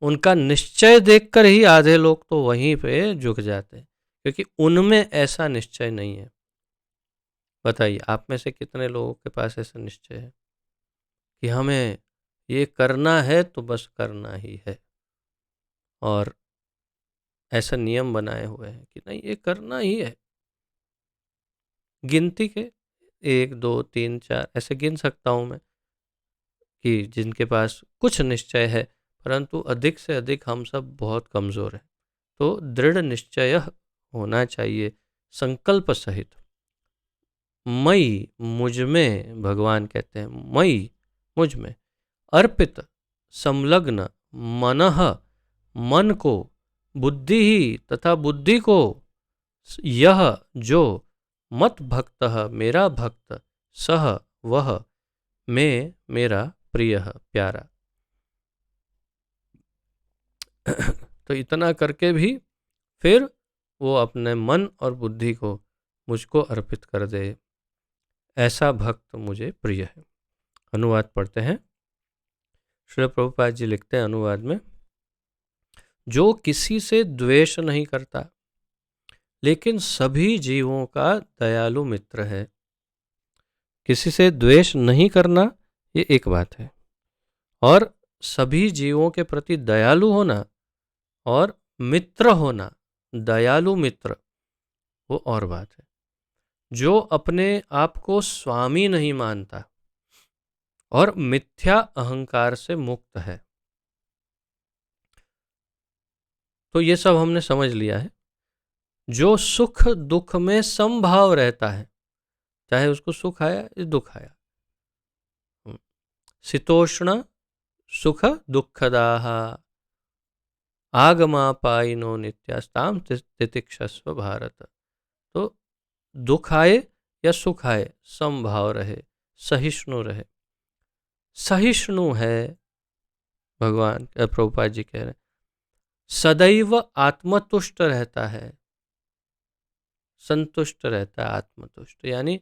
उनका निश्चय देखकर ही आधे लोग तो वहीं पे झुक जाते हैं, क्योंकि उनमें ऐसा निश्चय नहीं है। बताइए, आप में से कितने लोगों के पास ऐसा निश्चय है कि हमें ये करना है तो बस करना ही है, और ऐसा नियम बनाए हुए हैं कि नहीं, ये करना ही है। गिनती के 1, 2, 3, 4 ऐसे गिन सकता हूँ मैं कि जिनके पास कुछ निश्चय है, परंतु अधिक से अधिक हम सब बहुत कमज़ोर हैं। तो दृढ़ निश्चय होना चाहिए, संकल्प सहित। मई, मुझ में, भगवान कहते हैं मई, मुझ में, अर्पित, संलग्न, मनः, मन को, बुद्धि ही तथा बुद्धि को, यह जो, मत भक्त, मेरा भक्त, सह वह, मैं मेरा प्रिय प्यारा। तो इतना करके भी फिर वो अपने मन और बुद्धि को मुझको अर्पित कर दे, ऐसा भक्त मुझे प्रिय है। अनुवाद पढ़ते हैं। श्रील प्रभुपाद जी लिखते हैं अनुवाद में, जो किसी से द्वेष नहीं करता लेकिन सभी जीवों का दयालु मित्र है। किसी से द्वेष नहीं करना ये एक बात है, और सभी जीवों के प्रति दयालु होना और मित्र होना, दयालु मित्र, वो और बात है। जो अपने आप को स्वामी नहीं मानता और मिथ्या अहंकार से मुक्त है। तो ये सब हमने समझ लिया है। जो सुख दुख में समभाव रहता है, चाहे उसको सुख आया या दुख आया, शीतोष्ण सुख दुखदाह आगमापाइनो नित्यास्ताम तितिक्षस्व भारत। तो दुख आए या सुख आए, समभाव रहे, सहिष्णु रहे। सहिष्णु है भगवान प्रभुपाद जी कह रहे हैं, सदैव आत्मतुष्ट रहता है, संतुष्ट रहता है, आत्मतुष्ट, यानी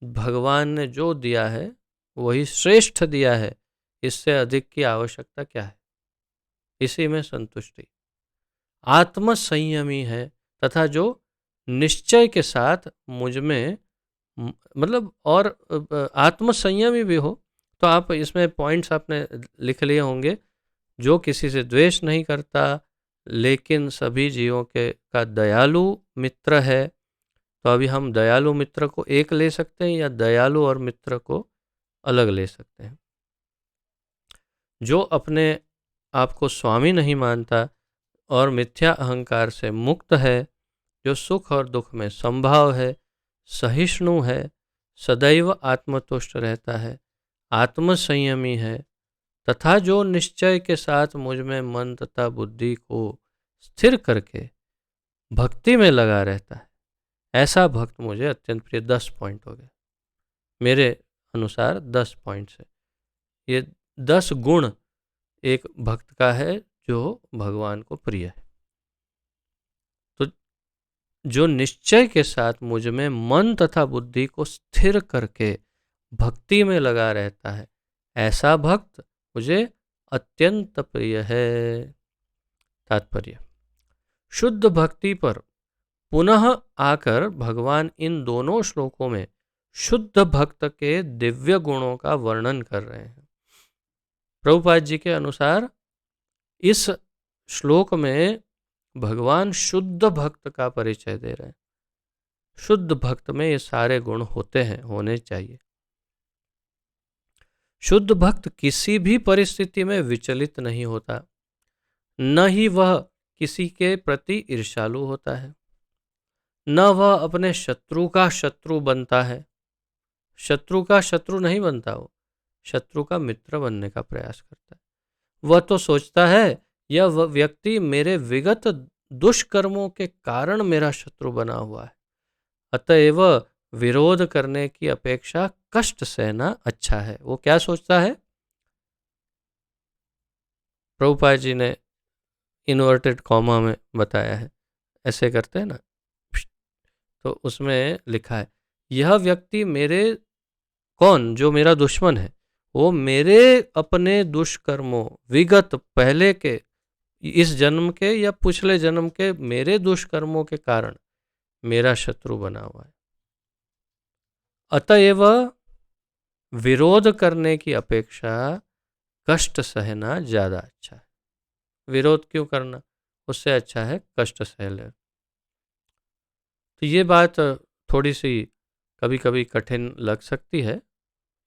भगवान ने जो दिया है वही श्रेष्ठ दिया है, इससे अधिक की आवश्यकता क्या है, इसी में संतुष्टि। आत्म संयमी है, तथा जो निश्चय के साथ मुझ में मतलब, और आत्म संयमी भी हो, तो आप इसमें पॉइंट्स आपने लिख लिए होंगे, जो किसी से द्वेष नहीं करता, लेकिन सभी जीवों के का दयालु मित्र है। तो अभी हम दयालु मित्र को एक ले सकते हैं या दयालु और मित्र को अलग ले सकते हैं। जो अपने आप को स्वामी नहीं मानता और मिथ्या अहंकार से मुक्त है, जो सुख और दुख में संभाव है, सहिष्णु है, सदैव आत्मतुष्ट रहता है, आत्म संयमी है, तथा जो निश्चय के साथ मुझ में मन तथा बुद्धि को स्थिर करके भक्ति में लगा रहता है, ऐसा भक्त मुझे अत्यंत प्रिय। 10 पॉइंट हो गए मेरे अनुसार, 10 पॉइंट है। ये 10 गुण एक भक्त का है जो भगवान को प्रिय है। तो जो निश्चय के साथ मुझ में मन तथा बुद्धि को स्थिर करके भक्ति में लगा रहता है, ऐसा भक्त मुझे अत्यंत प्रिय है। तात्पर्य, शुद्ध भक्ति पर पुनः आकर भगवान इन दोनों श्लोकों में शुद्ध भक्त के दिव्य गुणों का वर्णन कर रहे हैं। प्रभुपाद जी के अनुसार इस श्लोक में भगवान शुद्ध भक्त का परिचय दे रहे हैं। शुद्ध भक्त में ये सारे गुण होते हैं, होने चाहिए। शुद्ध भक्त किसी भी परिस्थिति में विचलित नहीं होता, न ही वह किसी के प्रति ईर्ष्यालु होता है, न वह अपने शत्रु का शत्रु बनता है। शत्रु का शत्रु नहीं बनता, वो शत्रु का मित्र बनने का प्रयास करता है। वह तो सोचता है यह व्यक्ति मेरे विगत दुष्कर्मों के कारण मेरा शत्रु बना हुआ है, अतएव विरोध करने की अपेक्षा कष्ट सहना अच्छा है। वो क्या सोचता है? प्रभुपाद जी ने इन्वर्टेड कॉमा में बताया है, ऐसे करते हैं ना, तो उसमें लिखा है यह व्यक्ति मेरे, कौन? जो मेरा दुश्मन है, वो मेरे अपने दुष्कर्मों, विगत पहले के, इस जन्म के या पिछले जन्म के मेरे दुष्कर्मों के कारण मेरा शत्रु बना हुआ है, अतएव विरोध करने की अपेक्षा कष्ट सहना ज्यादा अच्छा है। विरोध क्यों करना? उससे अच्छा है कष्ट सह ले। तो ये बात थोड़ी सी कभी कभी कठिन लग सकती है,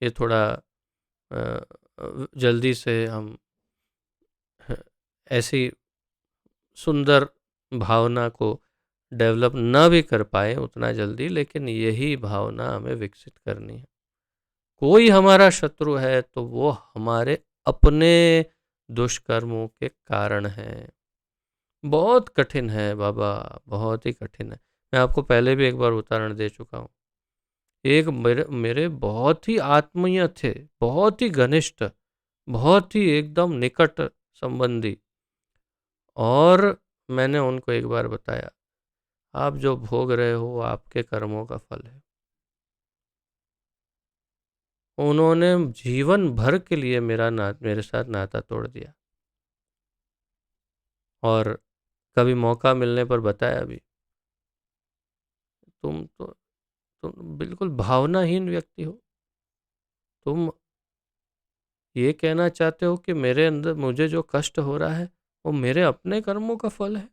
ये थोड़ा जल्दी से हम ऐसी सुंदर भावना को डेवलप न भी कर पाए उतना जल्दी, लेकिन यही भावना हमें विकसित करनी है। कोई हमारा शत्रु है तो वो हमारे अपने दुष्कर्मों के कारण है। बहुत कठिन है बाबा, बहुत ही कठिन है। मैं आपको पहले भी एक बार उदाहरण दे चुका हूँ। एक मेरे बहुत ही आत्मीय थे, बहुत ही घनिष्ठ, बहुत ही एकदम निकट संबंधी, और मैंने उनको एक बार बताया, आप जो भोग रहे हो वो आपके कर्मों का फल है। उन्होंने जीवन भर के लिए मेरे साथ नाता तोड़ दिया, और कभी मौका मिलने पर बताया भी, तुम बिल्कुल भावनाहीन व्यक्ति हो। तुम ये कहना चाहते हो कि मेरे अंदर मुझे जो कष्ट हो रहा है वो मेरे अपने कर्मों का फल है।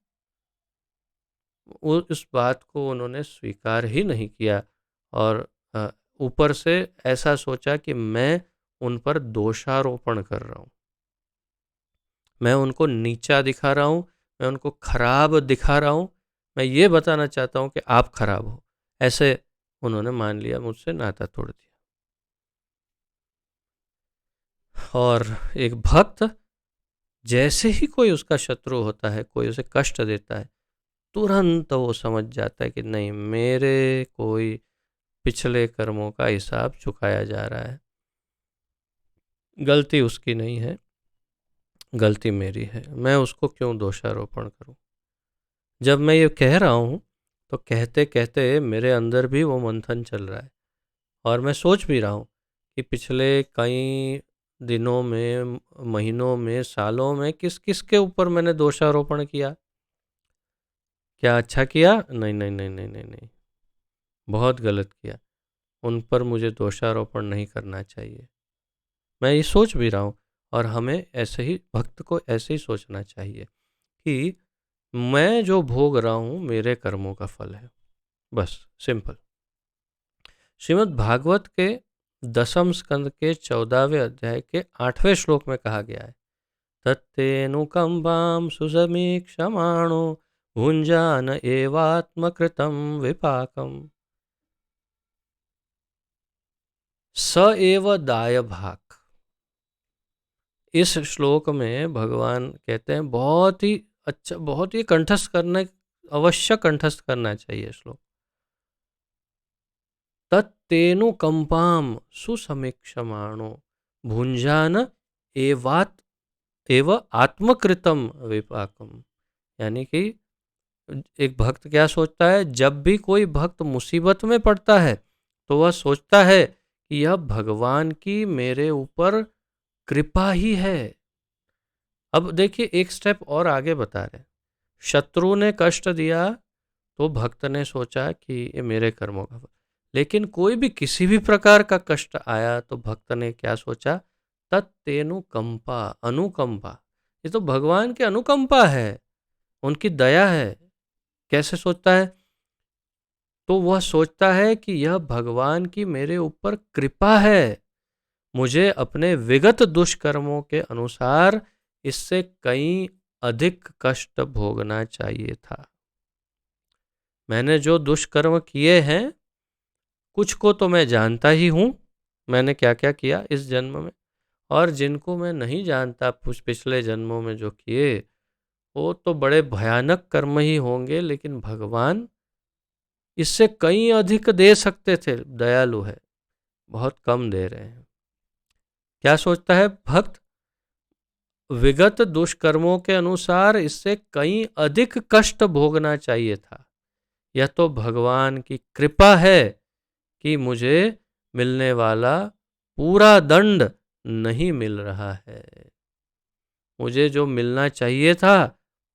वो इस बात को उन्होंने स्वीकार ही नहीं किया, और ऊपर से ऐसा सोचा कि मैं उन पर दोषारोपण कर रहा हूँ, मैं उनको नीचा दिखा रहा हूँ, मैं उनको खराब दिखा रहा हूँ, मैं ये बताना चाहता हूँ कि आप खराब हो। ऐसे उन्होंने मान लिया, मुझसे नाता तोड़ दिया। और एक भक्त जैसे ही कोई उसका शत्रु होता है, कोई उसे कष्ट देता है, तुरंत वो समझ जाता है कि नहीं, मेरे कोई पिछले कर्मों का हिसाब चुकाया जा रहा है, गलती उसकी नहीं है, गलती मेरी है, मैं उसको क्यों दोषारोपण करूं। जब मैं ये कह रहा हूं तो कहते कहते मेरे अंदर भी वो मंथन चल रहा है, और मैं सोच भी रहा हूं कि पिछले कई दिनों में, महीनों में, सालों में किस किस के ऊपर मैंने दोषारोपण किया। क्या अच्छा किया? नहीं नहीं नहीं नहीं नहीं नहीं, बहुत गलत किया। उन पर मुझे दोषारोपण नहीं करना चाहिए। मैं ये सोच भी रहा हूँ, और हमें ऐसे ही, भक्त को ऐसे ही सोचना चाहिए कि मैं जो भोग रहा हूँ मेरे कर्मों का फल है, बस सिंपल। श्रीमद् भागवत के 10वें स्कंद के 14वें अध्याय के 8वें श्लोक में कहा गया है, तत्तेनुकंपां सुसमीक्षमाणो भुंजान एवात्मकृतं विपाकम स एव दाय भाक। इस श्लोक में भगवान कहते हैं, बहुत ही अच्छा, बहुत ही कंठस्थ करना, अवश्य कंठस्थ करना चाहिए श्लोक। तत्तेनु कंपाम सुसमीक्षमाणो भुंजान एवात एव आत्मकृतम विपाकम। यानी कि एक भक्त क्या सोचता है, जब भी कोई भक्त मुसीबत में पड़ता है तो वह सोचता है कि यह भगवान की मेरे ऊपर कृपा ही है। अब देखिए, एक स्टेप और आगे बता रहे, शत्रु ने कष्ट दिया तो भक्त ने सोचा कि ये मेरे कर्मों का फल। लेकिन कोई भी किसी भी प्रकार का कष्ट आया तो भक्त ने क्या सोचा, तत्तेनुकंपा, अनुकंपा, ये तो भगवान की अनुकंपा है, उनकी दया है। कैसे सोचता है? तो वह सोचता है कि यह भगवान की मेरे ऊपर कृपा है, मुझे अपने विगत दुष्कर्मों के अनुसार इससे कहीं अधिक कष्ट भोगना चाहिए था। मैंने जो दुष्कर्म किए हैं, कुछ को तो मैं जानता ही हूं, मैंने क्या क्या किया इस जन्म में, और जिनको मैं नहीं जानता, पिछले जन्मों में जो किए, वो तो बड़े भयानक कर्म ही होंगे, लेकिन भगवान इससे कहीं अधिक दे सकते थे, दयालु है, बहुत कम दे रहे हैं। क्या सोचता है भक्त? विगत दुष्कर्मों के अनुसार इससे कहीं अधिक कष्ट भोगना चाहिए था। यह तो भगवान की कृपा है कि मुझे मिलने वाला पूरा दंड नहीं मिल रहा है। मुझे जो मिलना चाहिए था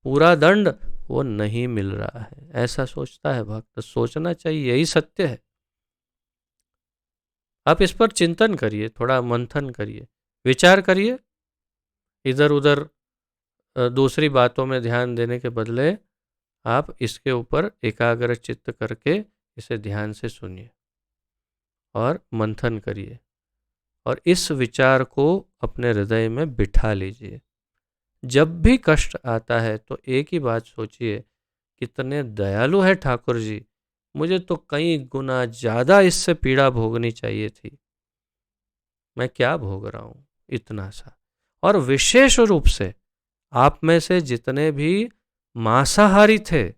पूरा दंड, वो नहीं मिल रहा है, ऐसा सोचता है भक्त। सोचना चाहिए, यही सत्य है। आप इस पर चिंतन करिए, थोड़ा मंथन करिए, विचार करिए। इधर उधर दूसरी बातों में ध्यान देने के बदले आप इसके ऊपर एकाग्र चित्त करके इसे ध्यान से सुनिए और मंथन करिए, और इस विचार को अपने हृदय में बिठा लीजिए। जब भी कष्ट आता है तो एक ही बात सोचिए, कितने दयालु है ठाकुर जी, मुझे तो कई गुना ज्यादा इससे पीड़ा भोगनी चाहिए थी, मैं क्या भोग रहा हूं इतना सा। और विशेष रूप से आप में से जितने भी मांसाहारी थे,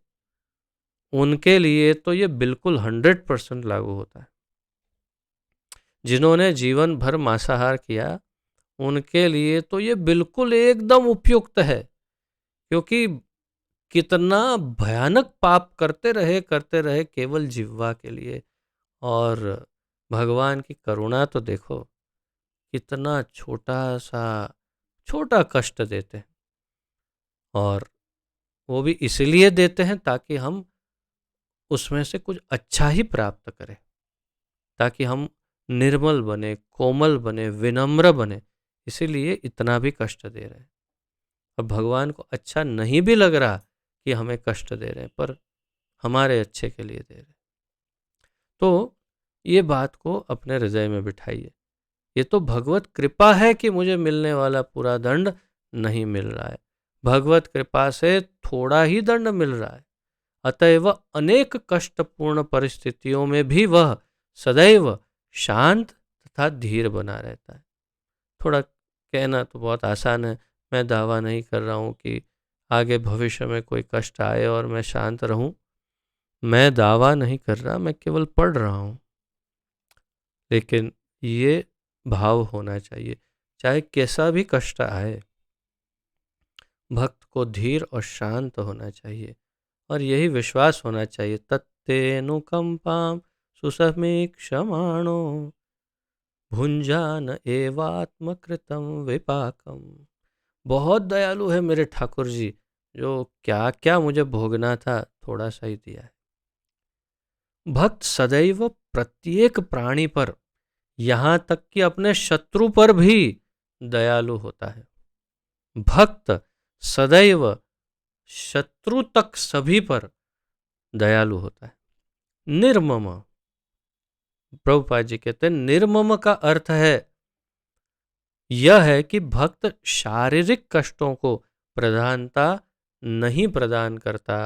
उनके लिए तो ये बिल्कुल 100% लागू होता है। जिन्होंने जीवन भर मांसाहार किया, उनके लिए तो ये बिल्कुल एकदम उपयुक्त है, क्योंकि कितना भयानक पाप करते रहे केवल जिह्वा के लिए। और भगवान की करुणा तो देखो, कितना छोटा कष्ट देते हैं, और वो भी इसलिए देते हैं ताकि हम उसमें से कुछ अच्छा ही प्राप्त करें, ताकि हम निर्मल बने, कोमल बने, विनम्र बने, इसीलिए इतना भी कष्ट दे रहे हैं। अब भगवान को अच्छा नहीं भी लग रहा कि हमें कष्ट दे रहे हैं, पर हमारे अच्छे के लिए दे रहे हैं। तो ये बात को अपने हृदय में बिठाइए, ये तो भगवत कृपा है कि मुझे मिलने वाला पूरा दंड नहीं मिल रहा है। भगवत कृपा से थोड़ा ही दंड मिल रहा है, अतएव अनेक कष्टपूर्ण परिस्थितियों में भी वह सदैव शांत तथा धीर बना रहता है। थोड़ा कहना तो बहुत आसान है, मैं दावा नहीं कर रहा हूँ कि आगे भविष्य में कोई कष्ट आए और मैं शांत रहूं। मैं दावा नहीं कर रहा, मैं केवल पढ़ रहा हूँ। लेकिन ये भाव होना चाहिए, चाहे कैसा भी कष्ट आए, भक्त को धीर और शांत होना चाहिए और यही विश्वास होना चाहिए, तत्तेनुकंपाम सुसमीक्षमाणो भुंजान एवात्मकृतम विपाकम। बहुत दयालु है मेरे ठाकुर जी, जो क्या क्या मुझे भोगना था थोड़ा सा ही दिया है। भक्त सदैव प्रत्येक प्राणी पर, यहाँ तक कि अपने शत्रु पर भी दयालु होता है। भक्त सदैव शत्रु तक सभी पर दयालु होता है। निर्मम, प्रभुपाद जी कहते हैं निर्मम का अर्थ है यह है कि भक्त शारीरिक कष्टों को प्रधानता नहीं प्रदान करता।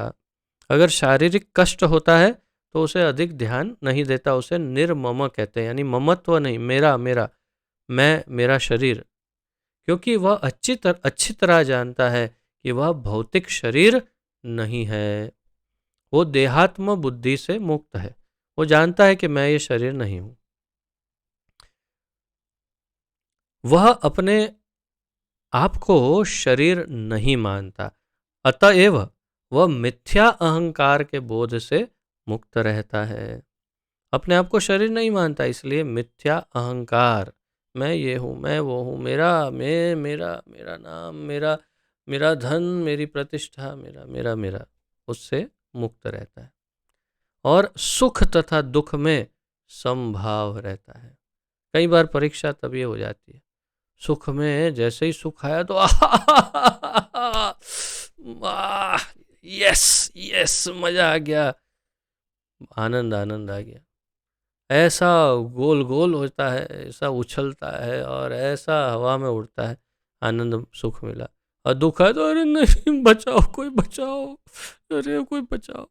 अगर शारीरिक कष्ट होता है तो उसे अधिक ध्यान नहीं देता, उसे निर्मम कहते हैं, यानी ममत्व नहीं, मेरा मेरा, मैं मेरा शरीर, क्योंकि वह अच्छी तरह जानता है कि वह भौतिक शरीर नहीं है, वो देहात्म बुद्धि से मुक्त है, वो जानता है कि मैं ये शरीर नहीं हूं। वह अपने आप को शरीर नहीं मानता, अतएव वह मिथ्या अहंकार के बोध से मुक्त रहता है। अपने आप को शरीर नहीं मानता, इसलिए मिथ्या अहंकार, मैं ये हूँ, मैं वो हूँ, मेरा मेरा नाम, मेरा मेरा धन, मेरी प्रतिष्ठा, मेरा मेरा मेरा, उससे मुक्त रहता है और सुख तथा दुख में समभाव रहता है। कई बार परीक्षा तब ये हो जाती है, सुख में जैसे ही सुख आया तो यस यस, मजा आ गया, आनंद आनंद आ गया, ऐसा गोल गोल होता है, ऐसा उछलता है और ऐसा हवा में उड़ता है, आनंद सुख मिला। और दुख है तो अरे नहीं, बचाओ कोई बचाओ, अरे कोई बचाओ,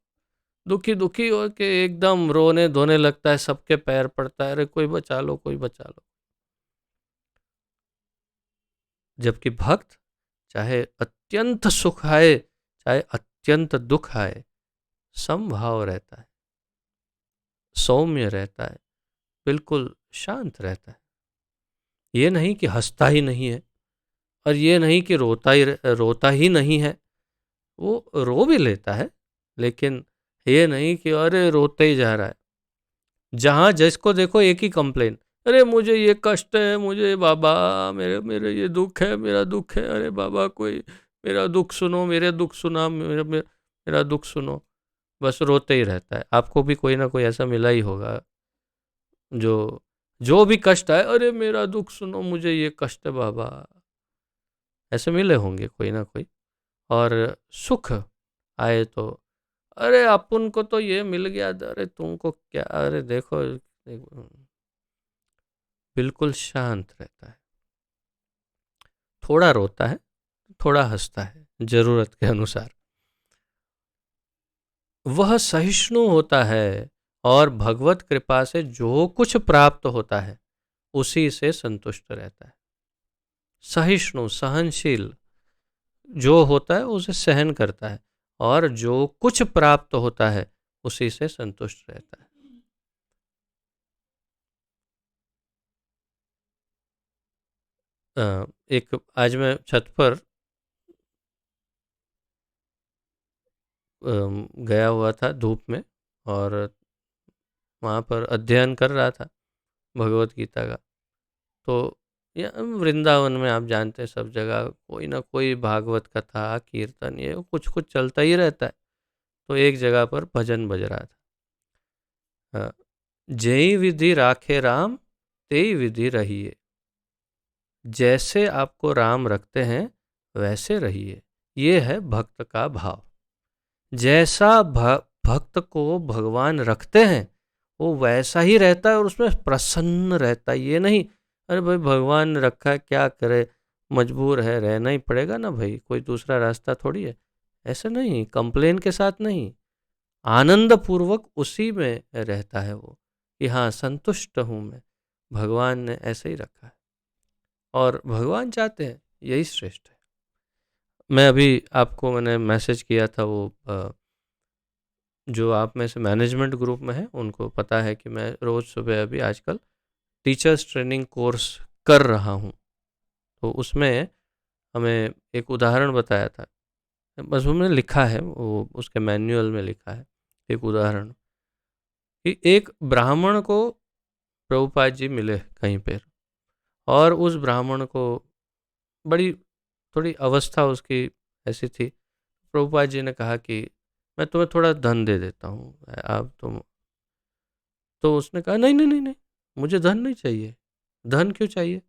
दुखी दुखी हो के एकदम रोने धोने लगता है, सबके पैर पड़ता है, अरे कोई बचा लो कोई बचा लो। जबकि भक्त चाहे अत्यंत सुख आए चाहे अत्यंत दुख आए, समभाव रहता है, सौम्य रहता है, बिल्कुल शांत रहता है। ये नहीं कि हंसता ही नहीं है और ये नहीं कि रोता ही नहीं है, वो रो भी लेता है, लेकिन ये नहीं कि अरे रोते ही जा रहा है। जहाँ जिसको देखो एक ही कंप्लेन, अरे मुझे ये कष्ट है, मुझे बाबा मेरे मेरे ये दुख है, मेरा दुख है, अरे बाबा कोई मेरा दुख सुनो, मेरे दुख सुना, मेरा दुख सुनो, बस रोते ही रहता है। आपको भी कोई ना कोई ऐसा मिला ही होगा जो जो भी कष्ट है, अरे मेरा दुख सुनो, मुझे ये कष्ट है बाबा, ऐसे मिले होंगे कोई ना कोई। और सुख आए तो अरे अपन को तो ये मिल गया, अरे तुमको क्या, अरे देखो, बिल्कुल शांत रहता है, थोड़ा रोता है, थोड़ा हंसता है जरूरत के अनुसार। वह सहिष्णु होता है और भगवत कृपा से जो कुछ प्राप्त होता है उसी से संतुष्ट रहता है। सहिष्णु, सहनशील, जो होता है उसे सहन करता है और जो कुछ प्राप्त होता है उसी से संतुष्ट रहता है। एक आज मैं छत पर गया हुआ था धूप में और वहाँ पर अध्ययन कर रहा था भगवत गीता का। तो या वृंदावन में आप जानते हैं सब जगह कोई ना कोई भागवत कथा कीर्तन ये कुछ कुछ चलता ही रहता है। तो एक जगह पर भजन बज रहा था, जय विधि राखे राम तेई विधि रहिए, जैसे आपको राम रखते हैं वैसे रहिए। ये है भक्त का भाव। जैसा भक्त को भगवान रखते हैं वो वैसा ही रहता है और उसमें प्रसन्न रहता है। ये नहीं अरे भाई भगवान रखा है क्या करे, मजबूर है, रहना ही पड़ेगा ना भाई, कोई दूसरा रास्ता थोड़ी है। ऐसा नहीं, कंप्लेन के साथ नहीं, आनंद पूर्वक उसी में रहता है वो कि हाँ संतुष्ट हूँ मैं, भगवान ने ऐसे ही रखा है और भगवान चाहते हैं यही श्रेष्ठ है। मैं अभी आपको मैंने मैसेज किया था, वो जो आप में से मैनेजमेंट ग्रुप में है उनको पता है कि मैं रोज़ सुबह अभी आजकल टीचर्स ट्रेनिंग कोर्स कर रहा हूँ। तो उसमें हमें एक उदाहरण बताया था, बस उन्होंने लिखा है, वो उसके मैनुअल में लिखा है एक उदाहरण, कि एक ब्राह्मण को प्रभुपाद जी मिले कहीं पर, और उस ब्राह्मण को बड़ी थोड़ी अवस्था उसकी ऐसी थी। प्रभुपाद जी ने कहा कि मैं तुम्हें थोड़ा धन दे देता हूँ, आप तुम, तो उसने कहा नहीं नहीं नहीं नहीं, मुझे धन नहीं चाहिए। धन क्यों चाहिए,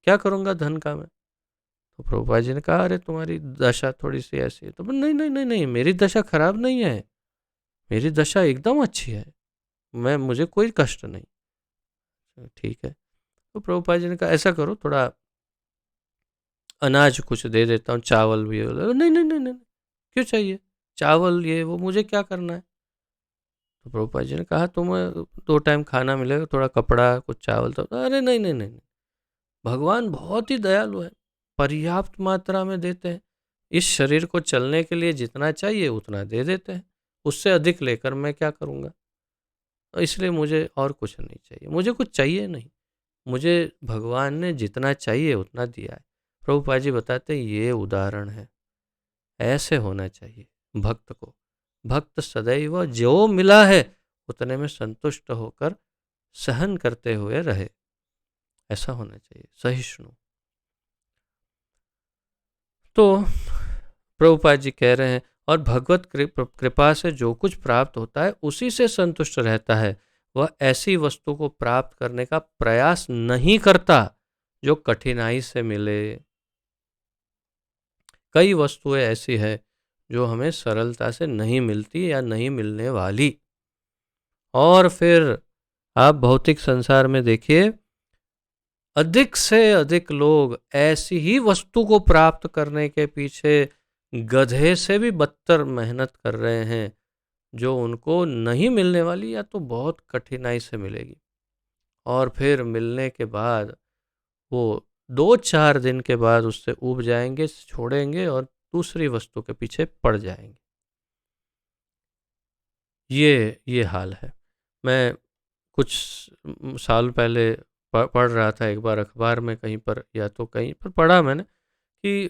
क्या करूँगा धन का मैं? तो प्रभुपाद जी ने कहा अरे तुम्हारी दशा थोड़ी सी ऐसी है। तो नहीं नहीं नहीं नहीं, मेरी दशा खराब नहीं है, मेरी दशा एकदम अच्छी है, मैं मुझे कोई कष्ट नहीं। ठीक है। तो प्रभुपाद जी ने कहा ऐसा करो, थोड़ा अनाज कुछ दे देता हूँ, चावल भी। नहीं नहीं नहीं नहीं नहीं, क्यों चाहिए चावल, ये वो मुझे क्या करना है? तो प्रभुपाद जी ने कहा तुम्हें 2 टाइम खाना मिलेगा, थोड़ा कपड़ा, कुछ चावल। तो अरे नहीं नहीं नहीं नहीं, भगवान बहुत ही दयालु है, पर्याप्त मात्रा में देते हैं। इस शरीर को चलने के लिए जितना चाहिए उतना दे देते हैं, उससे अधिक लेकर मैं क्या करूँगा? इसलिए मुझे और कुछ नहीं चाहिए, मुझे कुछ चाहिए नहीं, मुझे भगवान ने जितना चाहिए उतना दिया है। प्रभुपाद जी बताते हैं ये उदाहरण है, ऐसे होना चाहिए भक्त को। भक्त सदैव जो मिला है उतने में संतुष्ट होकर सहन करते हुए रहे, ऐसा होना चाहिए, सहिष्णु। तो प्रभुपाद जी कह रहे हैं, और भगवत कृपा से जो कुछ प्राप्त होता है उसी से संतुष्ट रहता है। वह ऐसी वस्तु को प्राप्त करने का प्रयास नहीं करता जो कठिनाई से मिले। कई वस्तुएं ऐसी है जो हमें सरलता से नहीं मिलती या नहीं मिलने वाली, और फिर आप भौतिक संसार में देखिए, अधिक से अधिक लोग ऐसी ही वस्तु को प्राप्त करने के पीछे गधे से भी बदतर मेहनत कर रहे हैं, जो उनको नहीं मिलने वाली या तो बहुत कठिनाई से मिलेगी, और फिर मिलने के बाद वो 2-4 दिन के बाद उससे ऊब जाएंगे, छोड़ेंगे और दूसरी वस्तु के पीछे पड़ जाएंगे। ये हाल है। मैं कुछ साल पहले पढ़ रहा था, एक बार अखबार में कहीं पर या तो कहीं पर पढ़ा मैंने, कि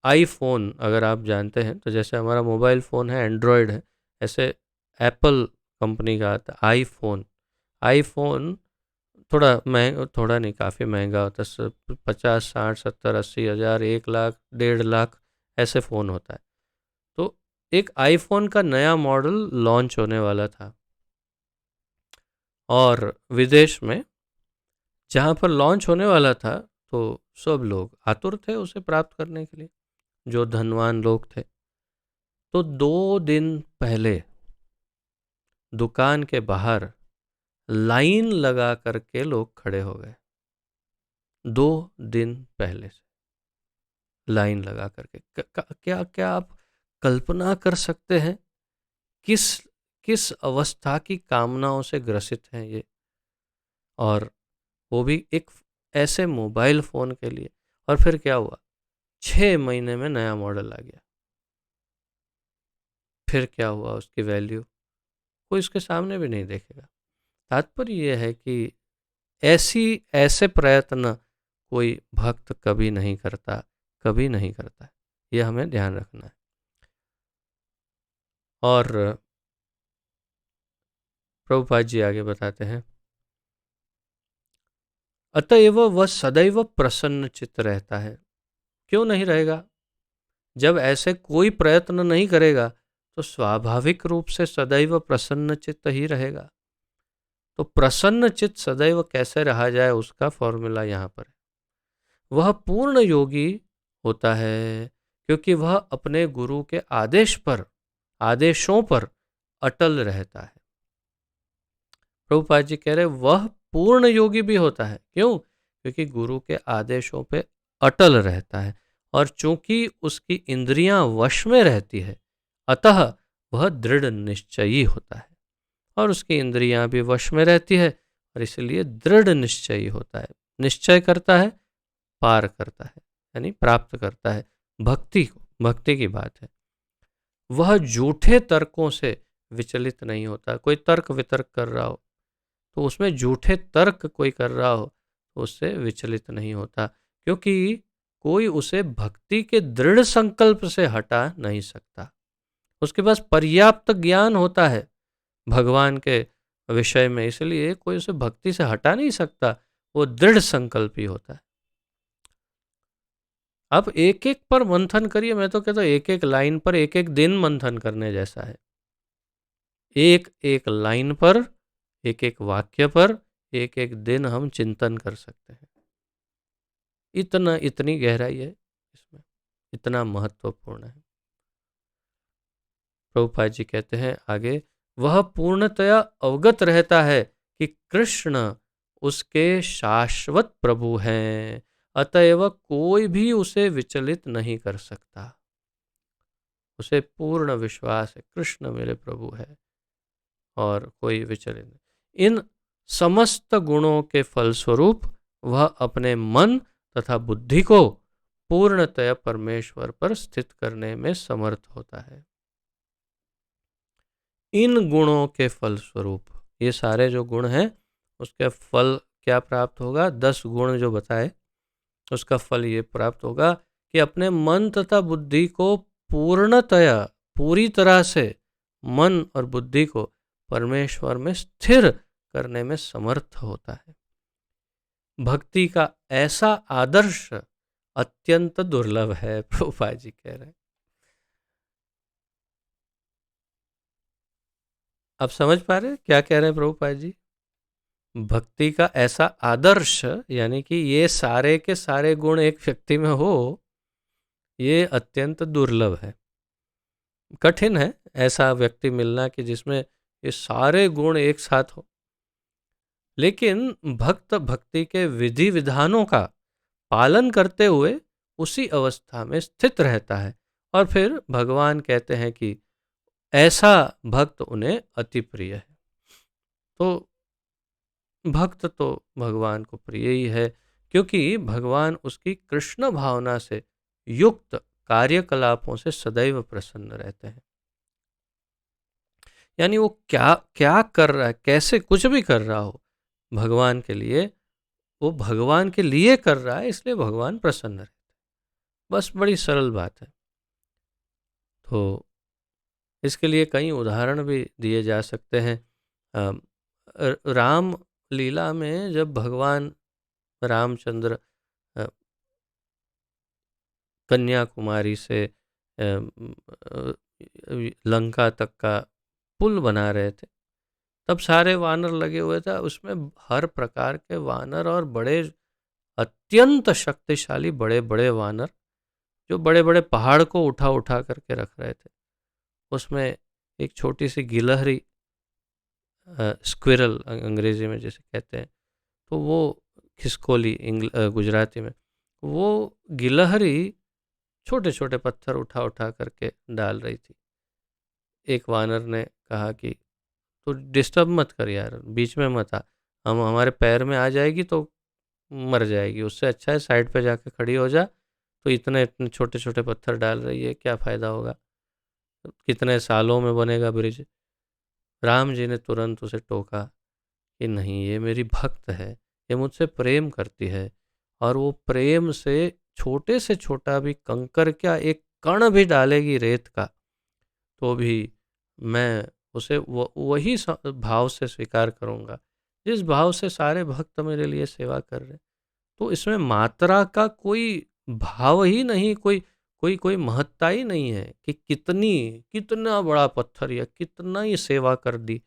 आईफोन अगर आप जानते हैं, तो जैसे हमारा मोबाइल फ़ोन है एंड्रॉयड है, ऐसे एप्पल कंपनी का आता है आईफोन। आईफोन थोड़ा महंगा, थोड़ा नहीं काफ़ी महंगा होता है, 50, 60, 70, 80 हज़ार, 1 लाख, 1.5 लाख ऐसे फ़ोन होता है। तो एक आईफोन का नया मॉडल लॉन्च होने वाला था, और विदेश में जहाँ पर लॉन्च होने वाला था, तो सब लोग आतुर थे उसे प्राप्त करने के लिए, जो धनवान लोग थे। तो 2 दिन पहले दुकान के बाहर लाइन लगा करके लोग खड़े हो गए। 2 दिन पहले से लाइन लगा करके, क्या क्या आप कल्पना कर सकते हैं किस किस अवस्था की कामनाओं से ग्रसित हैं ये, और वो भी एक ऐसे मोबाइल फ़ोन के लिए। और फिर क्या हुआ, 6 महीने में नया मॉडल आ गया। फिर क्या हुआ, उसकी वैल्यू कोई इसके सामने भी नहीं देखेगा। तात्पर्य यह है कि ऐसे प्रयत्न कोई भक्त कभी नहीं करता, कभी नहीं करता। ये हमें ध्यान रखना है। और प्रभुपाद जी आगे बताते हैं, अतएव वह सदैव प्रसन्न चित्त रहता है। क्यों नहीं रहेगा? जब ऐसे कोई प्रयत्न नहीं करेगा तो स्वाभाविक रूप से सदैव प्रसन्न चित्त ही रहेगा। तो प्रसन्न चित्त सदैव कैसे रहा जाए, उसका फॉर्मूला यहाँ पर है। वह पूर्ण योगी होता है क्योंकि वह अपने गुरु के आदेशों पर अटल रहता है। प्रभुपाद जी कह रहे वह पूर्ण योगी भी होता है, क्यों? क्योंकि गुरु के आदेशों पे अटल रहता है, और चूंकि उसकी इंद्रियां वश में रहती है, अतः वह दृढ़ निश्चयी होता है। और उसकी इंद्रियां भी वश में रहती है, और इसलिए दृढ़ निश्चयी होता है। निश्चय करता है, पार करता है, यानी प्राप्त करता है भक्ति को। भक्ति की बात है। वह झूठे तर्कों से विचलित नहीं होता। कोई तर्क वितर्क कर रहा हो तो उसमें झूठे तर्क कोई कर रहा हो तो उससे विचलित नहीं होता, क्योंकि कोई उसे भक्ति के दृढ़ संकल्प से हटा नहीं सकता। उसके पास पर्याप्त ज्ञान होता है भगवान के विषय में, इसलिए कोई उसे भक्ति से हटा नहीं सकता, वो दृढ़ संकल्पी होता है। आप एक एक पर मंथन करिए, मैं तो कहता हूँ एक एक लाइन पर एक एक दिन मंथन करने जैसा है। एक एक लाइन पर, एक एक वाक्य पर एक एक दिन हम चिंतन कर सकते हैं। इतनी गहराई है इसमें, इतना महत्वपूर्ण है। प्रभुपाद जी कहते हैं आगे, वह पूर्णतया अवगत रहता है कि कृष्ण उसके शाश्वत प्रभु हैं, अतएव कोई भी उसे विचलित नहीं कर सकता। उसे पूर्ण विश्वास है कृष्ण मेरे प्रभु है और कोई विचलित नहीं। इन समस्त गुणों के फलस्वरूप वह अपने मन तथा बुद्धि को पूर्णतया परमेश्वर पर स्थित करने में समर्थ होता है। इन गुणों के फलस्वरूप, ये सारे जो गुण हैं उसके फल क्या प्राप्त होगा? 10 गुण जो बताए उसका फल ये प्राप्त होगा कि अपने मन तथा बुद्धि को पूर्णतया, पूरी तरह से मन और बुद्धि को परमेश्वर में स्थिर करने में समर्थ होता है। भक्ति का ऐसा आदर्श अत्यंत दुर्लभ है, प्रभुपाद जी कह रहे हैं। आप समझ पा रहे हैं क्या कह रहे हैं प्रभुपाद जी? भक्ति का ऐसा आदर्श, यानी कि ये सारे के सारे गुण एक व्यक्ति में हो, ये अत्यंत दुर्लभ है। कठिन है ऐसा व्यक्ति मिलना कि जिसमें ये सारे गुण एक साथ हो। लेकिन भक्त भक्ति के विधि विधानों का पालन करते हुए उसी अवस्था में स्थित रहता है, और फिर भगवान कहते हैं कि ऐसा भक्त उन्हें अति प्रिय है। तो भक्त तो भगवान को प्रिय ही है, क्योंकि भगवान उसकी कृष्ण भावना से युक्त कार्यकलापों से सदैव प्रसन्न रहते हैं। यानी वो क्या क्या कर रहा है, कैसे कुछ भी कर रहा हो, भगवान के लिए, वो भगवान के लिए कर रहा है, इसलिए भगवान प्रसन्न रहते हैं। बस बड़ी सरल बात है। तो इसके लिए कई उदाहरण भी दिए जा सकते हैं। राम लीला में जब भगवान रामचंद्र कन्याकुमारी से लंका तक का पुल बना रहे थे, तब सारे वानर लगे हुए थे, उसमें हर प्रकार के वानर और बड़े अत्यंत शक्तिशाली बड़े बड़े वानर जो बड़े बड़े पहाड़ को उठा उठा करके रख रहे थे। उसमें एक छोटी सी गिलहरी, स्क्विरल अंग्रेजी में जैसे कहते हैं, तो वो खिसकोली गुजराती में, वो गिलहरी छोटे छोटे पत्थर उठा उठा करके डाल रही थी। एक वानर ने कहा कि तो डिस्टर्ब मत कर यार, बीच में मत आ, हम हमारे पैर में आ जाएगी तो मर जाएगी, उससे अच्छा है साइड पे जाके खड़ी हो जा। तो इतने इतने छोटे छोटे पत्थर डाल रही है, क्या फ़ायदा होगा, कितने सालों में बनेगा ब्रिज। राम जी ने तुरंत उसे टोका कि नहीं, ये मेरी भक्त है, ये मुझसे प्रेम करती है, और वो प्रेम से छोटे से छोटा भी कंकर, क्या एक कण भी डालेगी रेत का, तो भी मैं उसे वही भाव से स्वीकार करूँगा जिस भाव से सारे भक्त मेरे लिए सेवा कर रहे हैं। तो इसमें मात्रा का कोई भाव ही नहीं, कोई कोई कोई महत्ता ही नहीं है कि कितना बड़ा पत्थर या कितना ही सेवा कर दी,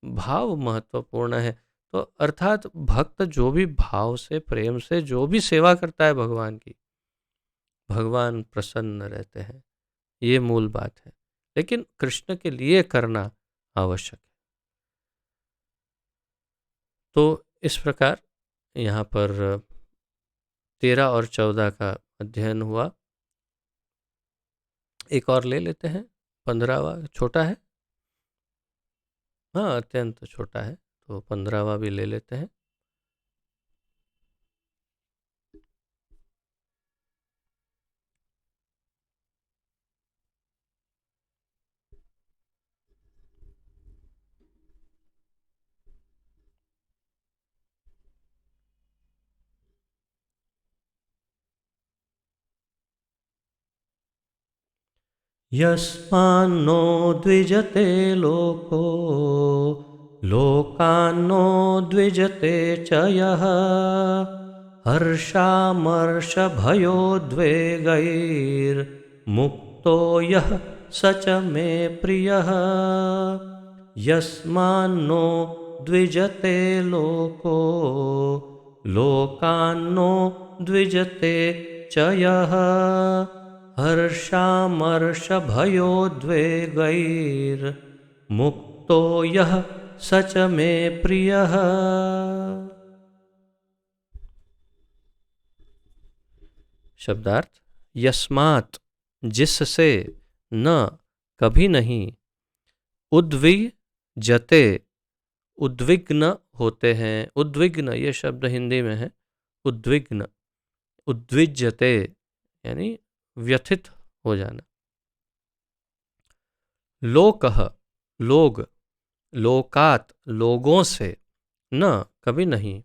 भाव महत्वपूर्ण है। तो अर्थात भक्त जो भी भाव से प्रेम से जो भी सेवा करता है भगवान की, भगवान प्रसन्न रहते हैं, ये मूल बात है। लेकिन कृष्ण के लिए करना आवश्यक है। तो इस प्रकार यहाँ पर 13 और 14 का अध्ययन हुआ। एक और ले लेते हैं, 15वां छोटा है, हाँ अत्यंत छोटा है, तो 15वां भी ले लेते हैं। यस्मान्नो द्विजते लोको लोकान्नो द्विजते च यः हर्षामर्षभयोद्वेगैर्मुक्तो यः स च मे प्रियः यस्मान्नो द्विजते लोको लोकान्नो द्विजते च यः हर्षामर्षभयोद्वेगैर्मुक्तो यः स च मे प्रियः। शब्दार्थ। यस्मात् जिससे, न कभी नहीं, उद्विजते उद्विग्न होते हैं। उद्विग्न ये शब्द हिंदी में है। उद्विग्न, उद्विजते यानी व्यथित हो जाना। लोकः लोग, लोकात लोगों से, न कभी नहीं,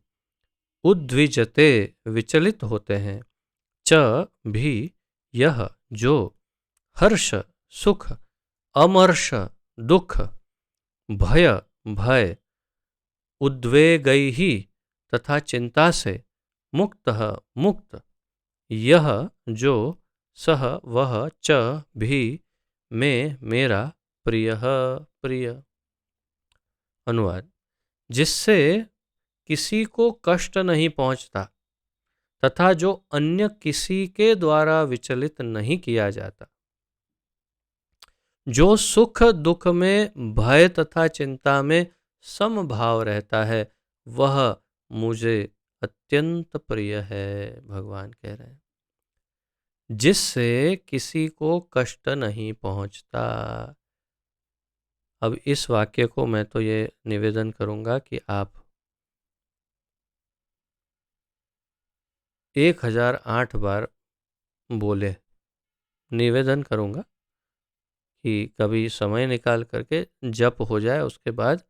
उद्विजते विचलित होते हैं, च भी यह जो, हर्ष सुख, अमर्ष दुख, भय भय, उद्वेगैहि तथा चिंता से, मुक्तः मुक्त, यह जो, सह वह, च भी, में मेरा, प्रियः प्रिय। अनुवाद। जिससे किसी को कष्ट नहीं पहुंचता तथा जो अन्य किसी के द्वारा विचलित नहीं किया जाता, जो सुख दुख में, भय तथा चिंता में समभाव रहता है, वह मुझे अत्यंत प्रिय है। भगवान कह रहे हैं जिससे किसी को कष्ट नहीं पहुंचता। अब इस वाक्य को मैं तो ये निवेदन करूंगा कि आप 1008 बार बोले। निवेदन करूंगा कि कभी समय निकाल करके जप हो जाए, उसके बाद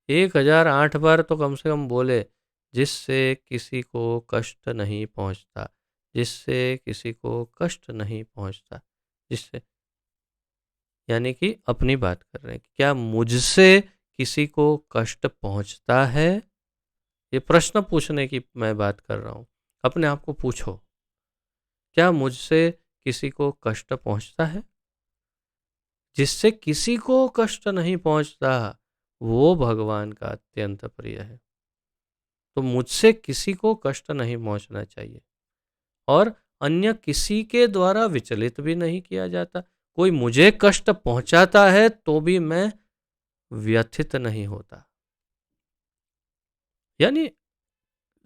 1008 बार तो कम से कम बोले, जिससे किसी को कष्ट नहीं पहुंचता, जिससे किसी को कष्ट नहीं पहुंचता। जिससे यानी कि अपनी बात कर रहे हैं कि क्या मुझसे किसी को कष्ट पहुंचता है। ये प्रश्न पूछने की मैं बात कर रहा हूं। अपने आप को पूछो, क्या मुझसे किसी को कष्ट पहुंचता है। जिससे किसी को कष्ट नहीं पहुंचता, वो भगवान का अत्यंत प्रिय है। तो मुझसे किसी को कष्ट नहीं पहुंचना चाहिए और अन्य किसी के द्वारा विचलित भी नहीं किया जाता। कोई मुझे कष्ट पहुंचाता है तो भी मैं व्यथित नहीं होता। यानी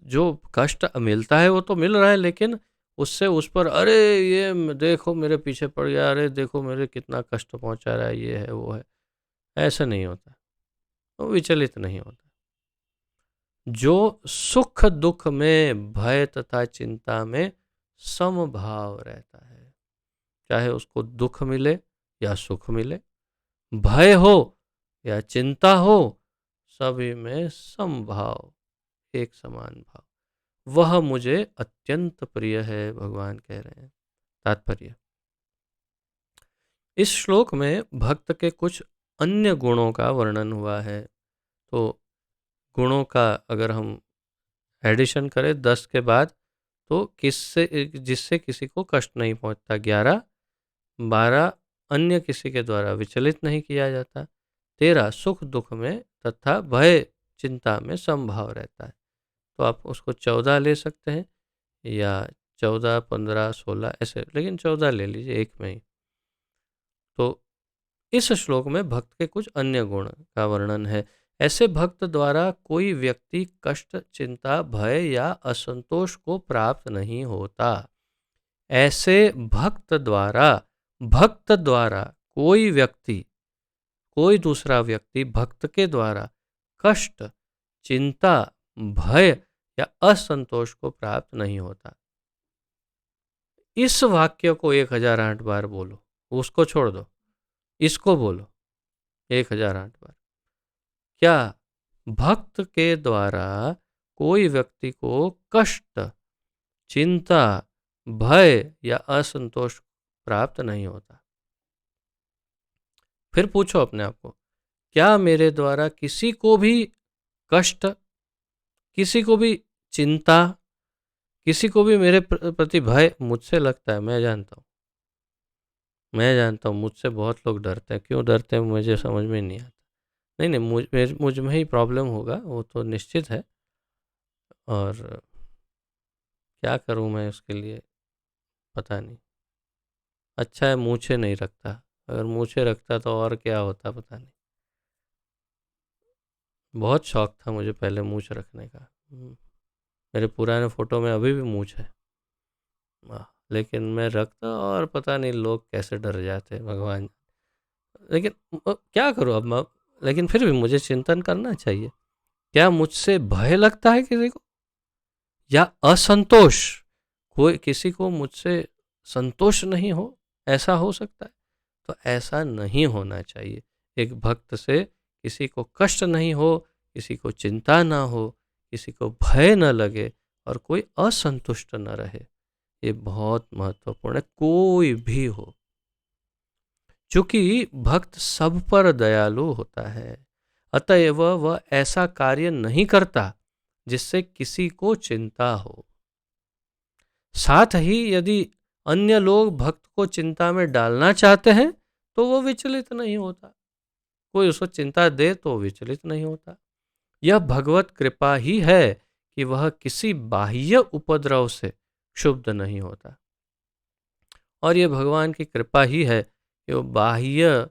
जो कष्ट मिलता है वो तो मिल रहा है, लेकिन उससे उस पर अरे ये देखो मेरे पीछे पड़ गया, अरे देखो मेरे कितना कष्ट पहुंचा रहा है, ये है वो है, ऐसा नहीं होता। वो विचलित नहीं होता। जो सुख दुख में, भय तथा चिंता में समभाव रहता है, चाहे उसको दुख मिले या सुख मिले, भय हो या चिंता हो, सभी में समभाव, एक समान भाव, वह मुझे अत्यंत प्रिय है। भगवान कह रहे हैं। तात्पर्य। इस श्लोक में भक्त के कुछ अन्य गुणों का वर्णन हुआ है। तो गुणों का अगर हम एडिशन करें 10 के बाद, तो किससे, जिससे किसी को कष्ट नहीं पहुंचता 11, 12 अन्य किसी के द्वारा विचलित नहीं किया जाता, 13 सुख दुख में तथा भय चिंता में समभाव रहता है। तो आप उसको 14 ले सकते हैं या 14, 15, 16 ऐसे, लेकिन 14 ले लीजिए एक में ही। तो इस श्लोक में भक्त के कुछ अन्य गुण का वर्णन है। ऐसे भक्त द्वारा कोई व्यक्ति कष्ट, चिंता, भय या असंतोष को प्राप्त नहीं होता। ऐसे भक्त द्वारा कोई व्यक्ति, कोई दूसरा व्यक्ति भक्त के द्वारा कष्ट, चिंता, भय या असंतोष को प्राप्त नहीं होता। इस वाक्य को 1008 बार बोलो, उसको छोड़ दो, इसको बोलो 1008 बार। क्या भक्त के द्वारा कोई व्यक्ति को कष्ट, चिंता, भय या असंतोष प्राप्त नहीं होता। फिर पूछो अपने आप को, क्या मेरे द्वारा किसी को भी कष्ट, किसी को भी चिंता, किसी को भी मेरे प्रति भय मुझसे लगता है? मैं जानता हूँ मुझसे बहुत लोग डरते हैं। क्यों डरते हैं मुझे समझ में नहीं आता। नहीं नहीं, मुझ में ही प्रॉब्लम होगा, वो तो निश्चित है। और क्या करूँ मैं उसके लिए, पता नहीं। अच्छा है मूछें नहीं रखता, अगर मूछें रखता तो और क्या होता पता नहीं। बहुत शौक था मुझे पहले मूछ रखने का। मेरे पुराने फ़ोटो में अभी भी मूछ है। लेकिन मैं रखता और पता नहीं लोग कैसे डर जाते हैं, भगवान। लेकिन क्या करूँ अब मैं, लेकिन फिर भी मुझे चिंतन करना चाहिए। क्या मुझसे भय लगता है किसी को, या असंतोष? कोई किसी को मुझसे संतोष नहीं हो, ऐसा हो सकता है? तो ऐसा नहीं होना चाहिए। एक भक्त से किसी को कष्ट नहीं हो, किसी को चिंता ना हो, किसी को भय न लगे और कोई असंतुष्ट न रहे। ये बहुत महत्वपूर्ण है, कोई भी हो। चूंकि भक्त सब पर दयालु होता है, अतएव वह ऐसा कार्य नहीं करता जिससे किसी को चिंता हो। साथ ही यदि अन्य लोग भक्त को चिंता में डालना चाहते हैं तो वो विचलित नहीं होता। कोई उसको चिंता दे तो विचलित नहीं होता। यह भगवत कृपा ही है कि वह किसी बाह्य उपद्रव से क्षुब्ध नहीं होता। और ये भगवान की कृपा ही है कि वो बाह्य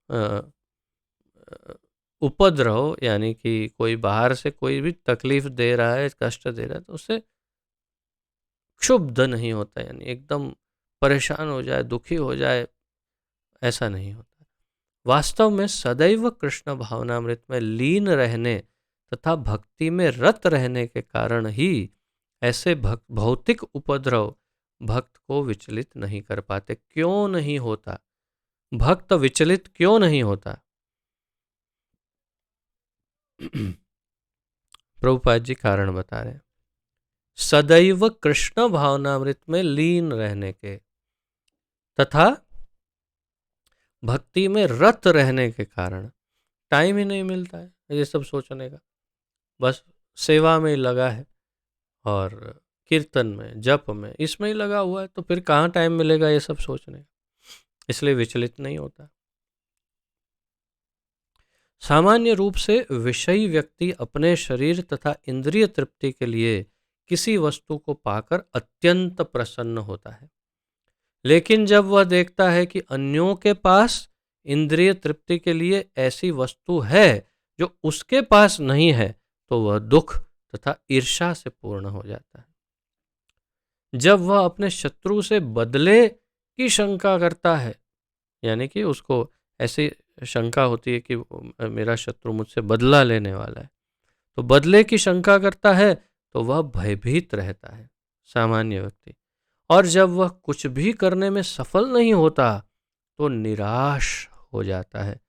अ, अ, उपद्रव, यानी कि कोई बाहर से कोई भी तकलीफ दे रहा है, कष्ट दे रहा है, तो उससे क्षुब्ध नहीं होता, यानी एकदम परेशान हो जाए, दुखी हो जाए, ऐसा नहीं होता। वास्तव में सदैव कृष्ण भावनामृत में लीन रहने तथा भक्ति में रत रहने के कारण ही ऐसे भौतिक उपद्रव भक्त को विचलित नहीं कर पाते। क्यों नहीं होता? भक्त विचलित क्यों नहीं होता? प्रभुपाद जी कारण बता रहे हैं। सदैव कृष्ण भावनामृत में लीन रहने के तथा भक्ति में रत रहने के कारण टाइम ही नहीं मिलता है ये सब सोचने का। बस सेवा में ही लगा है और कीर्तन में, जप में, इसमें ही लगा हुआ है, तो फिर कहाँ टाइम मिलेगा ये सब सोचने का। इसलिए विचलित नहीं होता। सामान्य रूप से विषयी व्यक्ति अपने शरीर तथा इंद्रिय तृप्ति के लिए किसी वस्तु को पाकर अत्यंत प्रसन्न होता है। लेकिन जब वह देखता है कि अन्यों के पास इंद्रिय तृप्ति के लिए ऐसी वस्तु है जो उसके पास नहीं है, तो वह दुख तथा ईर्ष्या से पूर्ण हो जाता है। जब वह अपने शत्रु से बदले की शंका करता है, यानी कि उसको ऐसी शंका होती है कि मेरा शत्रु मुझसे बदला लेने वाला है, तो बदले की शंका करता है तो वह भयभीत रहता है, सामान्य व्यक्ति। और जब वह कुछ भी करने में सफल नहीं होता तो निराश हो जाता है।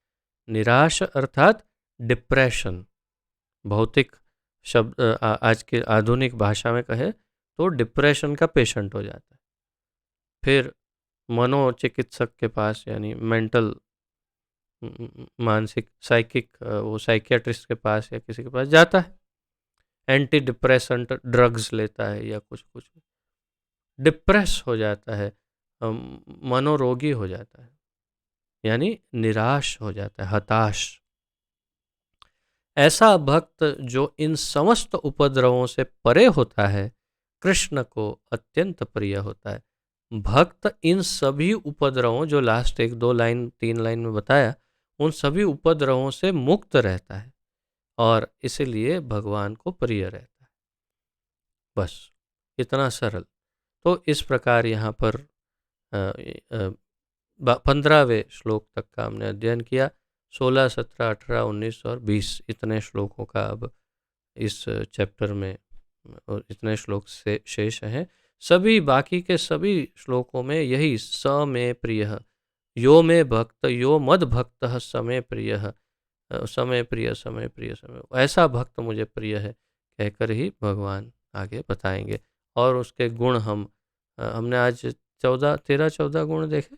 निराश अर्थात डिप्रेशन, भौतिक शब्द आज के आधुनिक भाषा में कहे तो डिप्रेशन का पेशेंट हो जाता है। फिर मनोचिकित्सक के पास, यानी मेंटल, मानसिक साइकिक, वो साइकियाट्रिस्ट के पास या किसी के पास जाता है, एंटी डिप्रेसेंट ड्रग्स लेता है या कुछ कुछ, डिप्रेस हो जाता है, मनोरोगी हो जाता है, यानी निराश हो जाता है, हताश। ऐसा भक्त जो इन समस्त उपद्रवों से परे होता है, कृष्ण को अत्यंत प्रिय होता है। भक्त इन सभी उपद्रवों, जो लास्ट एक दो लाइन तीन लाइन में बताया, उन सभी उपद्रवों से मुक्त रहता है और इसीलिए भगवान को प्रिय रहता है। बस इतना सरल। तो इस प्रकार यहाँ पर 15वें श्लोक तक का हमने अध्ययन किया। 16, 17, 18, 19 और 20 इतने श्लोकों का अब इस चैप्टर में और इतने श्लोक से शेष हैं। सभी बाकी के सभी श्लोकों में यही स में प्रिय, यो में भक्त, यो मद भक्त समय प्रिय, समय प्रिय, समय प्रिय, समय, ऐसा भक्त मुझे प्रिय है कहकर ही भगवान आगे बताएंगे। और उसके गुण हमने आज 14, 13, 14 गुण देखे।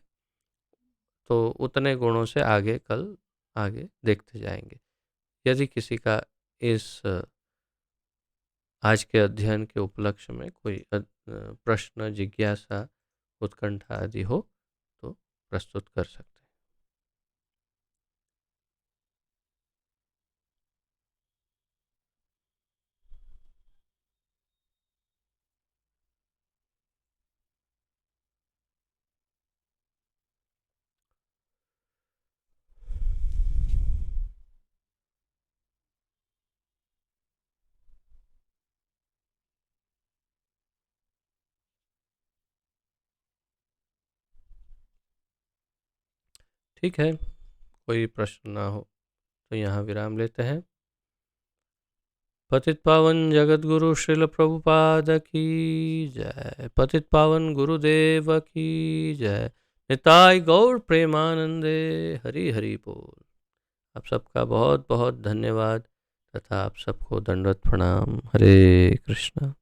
तो उतने गुणों से आगे कल आगे देखते जाएंगे। यदि किसी का इस आज के अध्ययन के उपलक्ष्य में कोई प्रश्न, जिज्ञासा, उत्कंठा आदि हो तो प्रस्तुत कर सकते हैं। ठीक है, कोई प्रश्न ना हो तो यहाँ विराम लेते हैं। पतित पावन जगत गुरु श्रील प्रभुपाद की जय। पतित पावन गुरुदेव की जय। निताय गौर प्रेमानंदे। हरि हरि बोल। आप सबका बहुत बहुत धन्यवाद तथा आप सबको दंडवत प्रणाम। हरे कृष्णा।